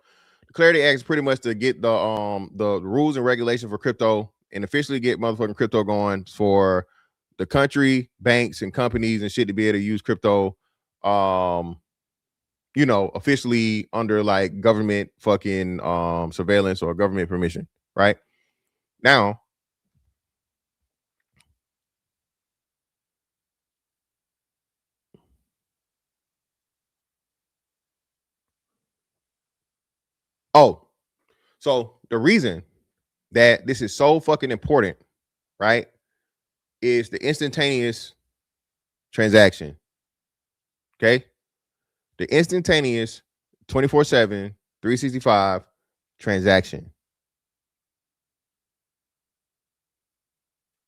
The Clarity Act is pretty much to get the rules and regulations for crypto and officially get motherfucking crypto going for the country, banks, and companies and shit to be able to use crypto, officially under like government fucking surveillance or government permission, right? Now, so the reason that this is so fucking important, right, is the instantaneous transaction. Okay? The instantaneous 24/7, 365 transaction.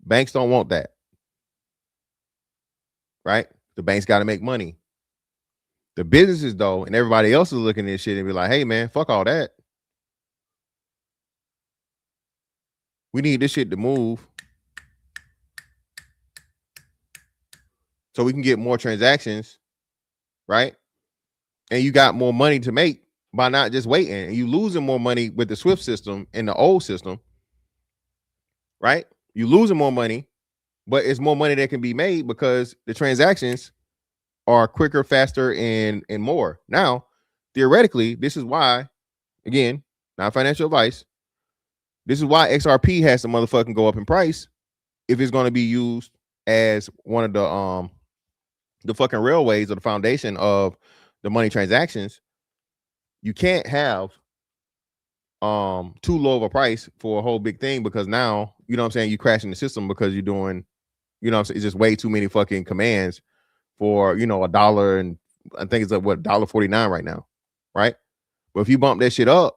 Banks don't want that. Right? The banks got to make money. The businesses, though, and everybody else is looking at this shit and be like, hey, man, fuck all that. We need this shit to move so we can get more transactions, right? And you got more money to make by not just waiting. And you losing more money with the SWIFT system and the old system, right? You losing more money, but it's more money that can be made because the transactions are quicker, faster, and more. Now, theoretically, this is why, again, not financial advice, this is why XRP has to motherfucking go up in price if it's going to be used as one of the fucking railways or the foundation of the money transactions. You can't have too low of a price for a whole big thing, because now, you know what I'm saying, you crashing the system because you're doing, you know what I'm saying, it's just way too many fucking commands for, $1, and I think it's like what, $1.49 right now, right? But if you bump that shit up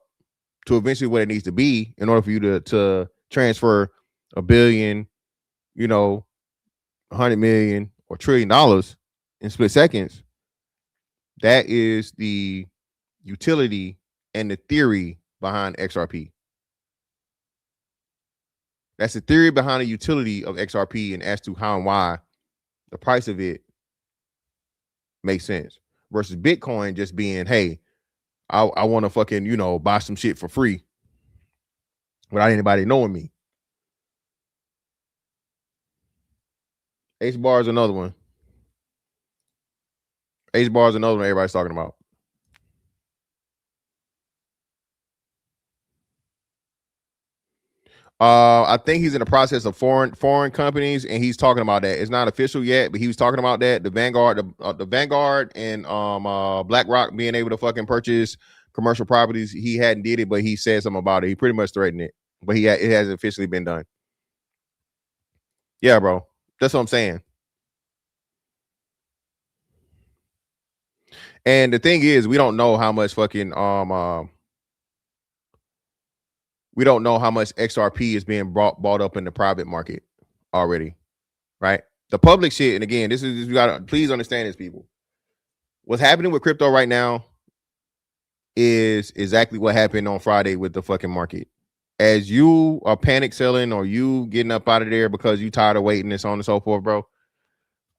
to eventually what it needs to be in order for you to transfer $1 billion, $100 million or $1 trillion in split seconds, that is the utility and the theory behind XRP. That's the theory behind the utility of XRP, and as to how and why the price of it makes sense, versus Bitcoin just being, hey, I want to fucking, buy some shit for free without anybody knowing me. H-bar is another one. H-bar is another one everybody's talking about. I think he's in the process of foreign companies, and he's talking about that. It's not official yet, but he was talking about that. The Vanguard and BlackRock being able to fucking purchase commercial properties. He hadn't did it, but he said something about it. He pretty much threatened it, but it hasn't officially been done. Yeah, bro. That's what I'm saying. And the thing is, we don't know how much fucking we don't know how much XRP is being bought up in the private market already, right? The public shit, and again, you gotta please understand this, people. What's happening with crypto right now is exactly what happened on Friday with the fucking market. as you are panic selling or you getting up out of there because you tired of waiting and so on and so forth, bro.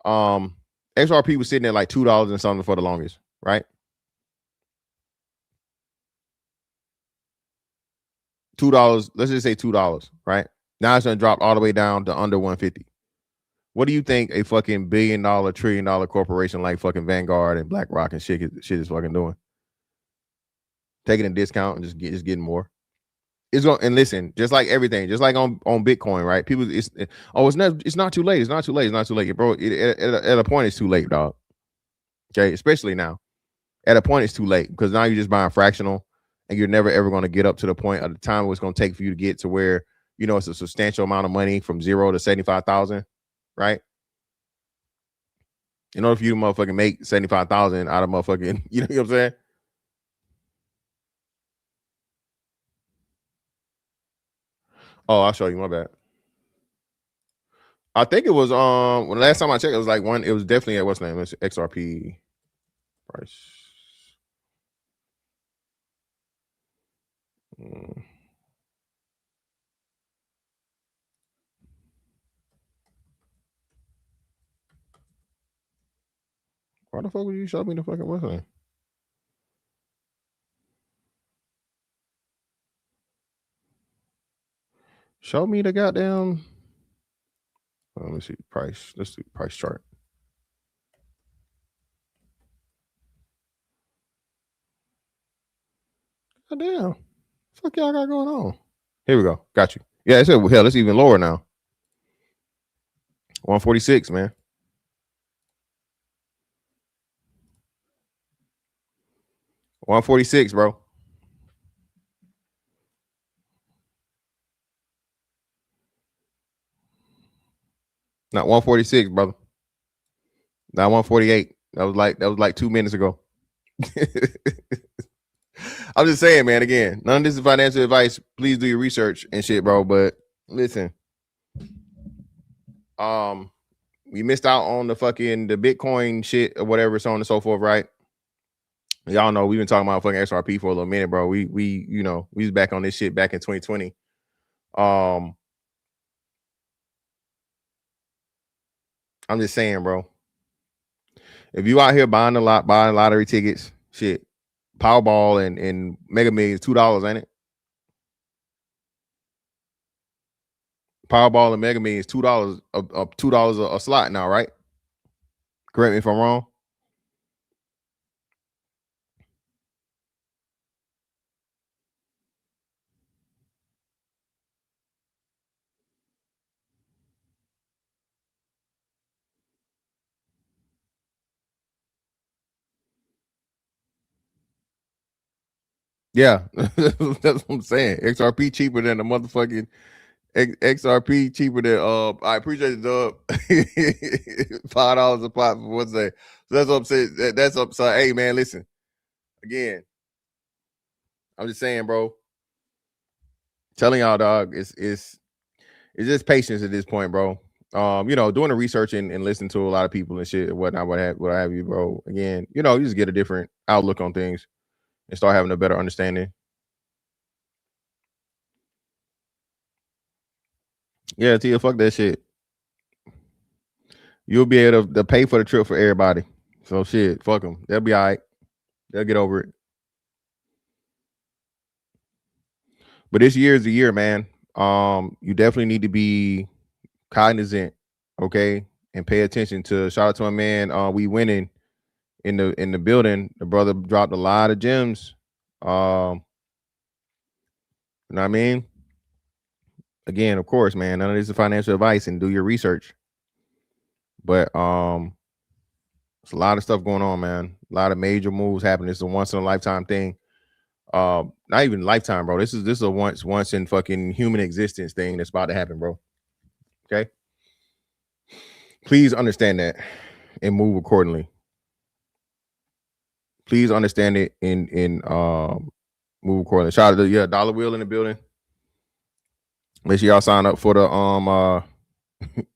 XRP was sitting at like $2 and something for the longest, right? $2, let's just say $2, right? Now it's gonna drop all the way down to under 150. What do you think a fucking $1 billion, $1 trillion corporation like fucking Vanguard and BlackRock and shit is fucking doing? Taking a discount and just getting more. It's going, and listen, just like everything, just like on Bitcoin, right? People, it's not too late. It's not too late, bro. At a point, it's too late, dog. Okay, especially now. At a point, it's too late because now you're just buying fractional, and you're never ever going to get up to the point of the time it's going to take for you to get to where it's a substantial amount of money from 0 to 75,000, right? In order for you to motherfucking make 75,000 out of motherfucking, you know what I'm saying? Oh, I'll show you. My bad. I think it was when the last time I checked, it was like one. It was definitely at what's the name? It's XRP price. Why the fuck would you show me the fucking website? Show me the goddamn. Let me see price. Let's do price chart. God damn. Fuck y'all got going on. Here we go. Got you. Yeah, it's hell, it's even lower now. 146, man. 146, bro. Not 146, brother. Not 148. That was like 2 minutes ago. I'm just saying, man. Again, none of this is financial advice. Please do your research and shit, bro. But listen, we missed out on the Bitcoin shit or whatever, so on and so forth, right? Y'all know we've been talking about fucking XRP for a little minute, bro. We was back on this shit back in 2020. I'm just saying, bro. If you out here buying lottery tickets, shit, Powerball and Mega Millions, $2, ain't it? Powerball and Mega Millions, $2, $2 a slot now, right? Correct me if I'm wrong. Yeah, that's what I'm saying. XRP cheaper than the motherfucking XRP cheaper than I appreciate the dub. $5 a pop for what's that? So that's what I'm saying. That's up. So hey man, listen. Again, I'm just saying, bro. Telling y'all, dog, it's just patience at this point, bro. Doing the research and listening to a lot of people and shit and whatnot, what have you, bro. Again, you just get a different outlook on things and start having a better understanding. Yeah, Tia, fuck that shit. You'll be able to pay for the trip for everybody. So shit, fuck them. They'll be all right. They'll get over it. But this year is the year, man. You definitely need to be cognizant, okay, and pay attention to. Shout out to my man. We winning in the building. The brother dropped a lot of gems. You know what I mean? Again, of course, man. None of this is financial advice, and do your research. But it's a lot of stuff going on, man. A lot of major moves happening. It's a once in a lifetime thing. Not even lifetime, bro. This is a once in fucking human existence thing that's about to happen, bro. Okay. Please understand that and move accordingly. Please understand it and move accordingly. Shout out to Dollar Wheel in the building. Make sure y'all sign up for the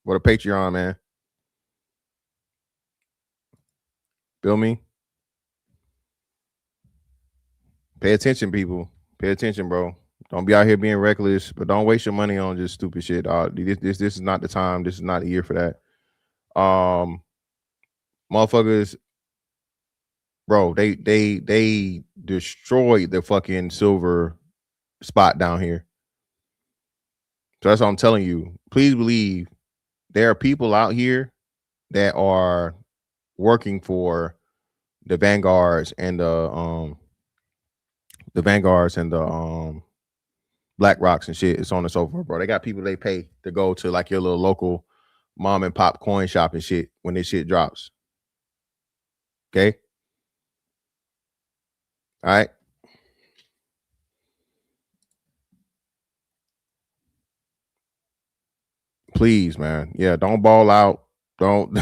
for the Patreon, man. Feel me? Pay attention, people. Pay attention, bro. Don't be out here being reckless, but don't waste your money on just stupid shit. This is not the time. This is not the year for that. Motherfuckers, bro, they destroyed the fucking silver spot down here. So that's what I'm telling you. Please believe there are people out here that are working for the Vanguards and the Black Rocks and shit. It's on and so forth, bro. They got people they pay to go to like your little local mom and pop coin shop and shit when this shit drops. Okay. All right. Please, man. Yeah, don't ball out. Don't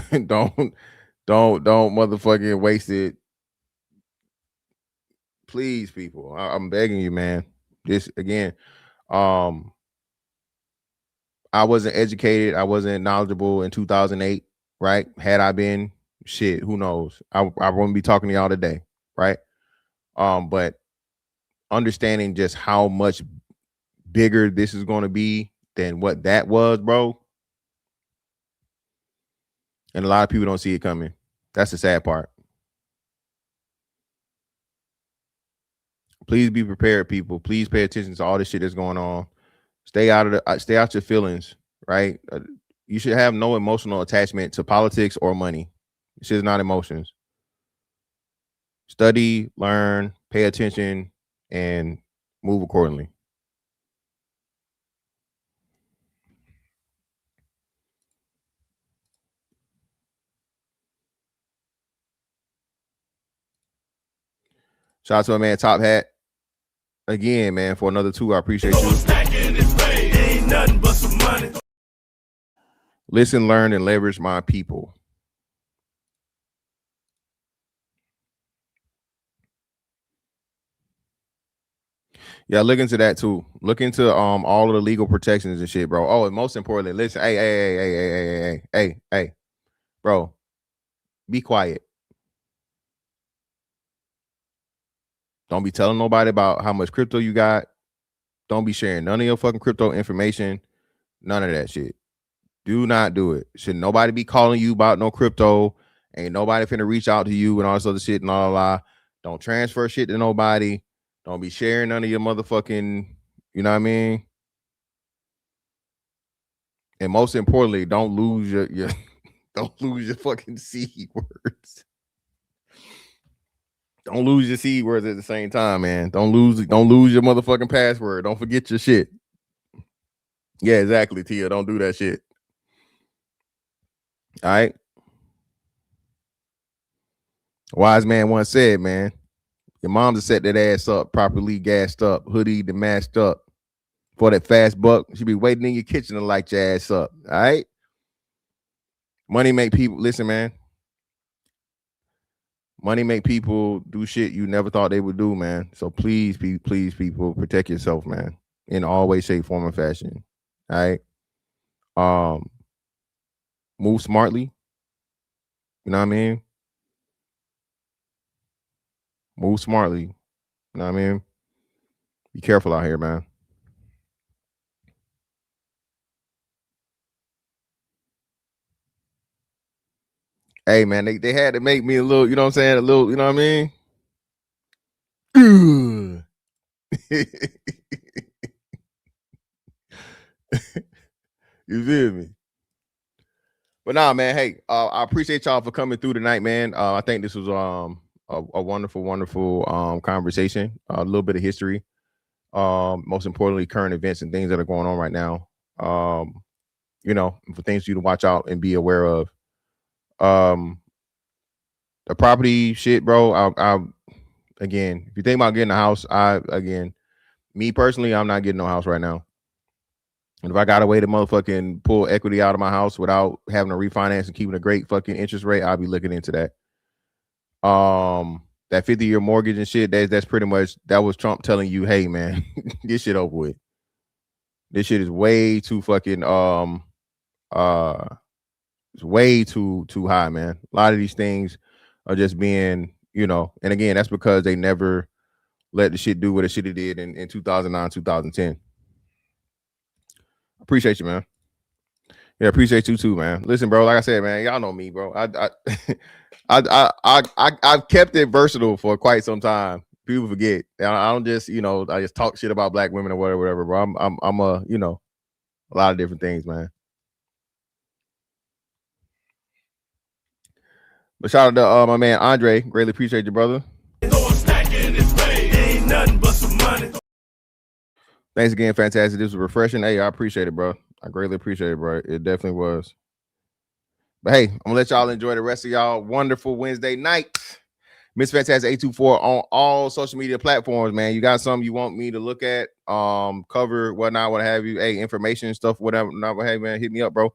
motherfucking waste it. Please, people. I'm begging you, man. This again. I wasn't educated. I wasn't knowledgeable in 2008, right? Had I been, shit, who knows? I wouldn't be talking to y'all today, right? But understanding just how much bigger this is going to be than what that was, bro. And a lot of people don't see it coming. That's the sad part. Please be prepared, people. Please pay attention to all this shit that's going on. Stay out your feelings, right? You should have no emotional attachment to politics or money. This is not emotions. Study, learn, pay attention, and move accordingly. Shout out to my man Top Hat. Again, man, for another 2. I appreciate you. Ain't nothing but some money. Listen, learn, and leverage my people. Yeah, look into that too. Look into all of the legal protections and shit, bro. Oh, and most importantly, listen, hey, bro, be quiet. Don't be telling nobody about how much crypto you got. Don't be sharing none of your fucking crypto information. None of that shit. Do not do it. Should nobody be calling you about no crypto. Ain't nobody finna reach out to you and all this other shit and blah. Don't transfer shit to nobody. Don't be sharing none of your motherfucking, you know what I mean? And most importantly, don't lose your don't lose your fucking seed words. Don't lose your seed words at the same time, man. Don't lose your motherfucking password. Don't forget your shit. Yeah, exactly, Tia. Don't do that shit. All right. A wise man once said, man, your mom to set that ass up, properly gassed up, hoodied and masked up for that fast buck. She be waiting in your kitchen to light your ass up. All right. Money make people, listen, man. Money make people do shit you never thought they would do, man. So please, people, protect yourself, man, in all way, shape, form, and fashion. All right. Move smartly. You know what I mean? Move smartly. You know what I mean? Be careful out here, man. Hey, man, they had to make me a little, you know what I'm saying? A little, you know what I mean? You feel me? But nah, man, hey, I appreciate y'all for coming through tonight, man. I think this was a wonderful conversation, a little bit of history, most importantly, current events and things that are going on right now. You know, for things for you to watch out and be aware of. The property shit, bro. I again, if you think about getting a house, me personally, I'm not getting no house right now. And if I got a way to motherfucking pull equity out of my house without having to refinance and keeping a great fucking interest rate, I'll be looking into that. That 50-year mortgage and shit, that's pretty much, that was Trump telling you, hey man, this shit over with. This shit is way too fucking it's way too high, man. A lot of these things are just being, you know, and again, that's because they never let the shit do what it should have did in 2009, 2010. Appreciate you, man. Yeah, appreciate you too, man. Listen, bro, like I said, man, y'all know me, bro. I've kept it versatile for quite some time. People forget. I don't just, I just talk shit about black women or whatever, bro. I'm a, a lot of different things, man. But shout out to my man Andre. Greatly appreciate you, brother. Thanks again, fantastic. This was refreshing. Hey, I appreciate it, bro. I greatly appreciate it, bro. It definitely was. But hey, I'm gonna let y'all enjoy the rest of y'all wonderful Wednesday night. Miss Fantastic 824 on all social media platforms, man. You got something you want me to look at, cover, whatnot, what have you. Hey, information stuff, whatever. Hey, man, hit me up, bro.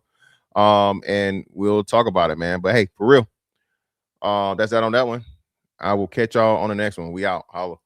And we'll talk about it, man. But hey, for real. That's that on that one. I will catch y'all on the next one. We out. Holla.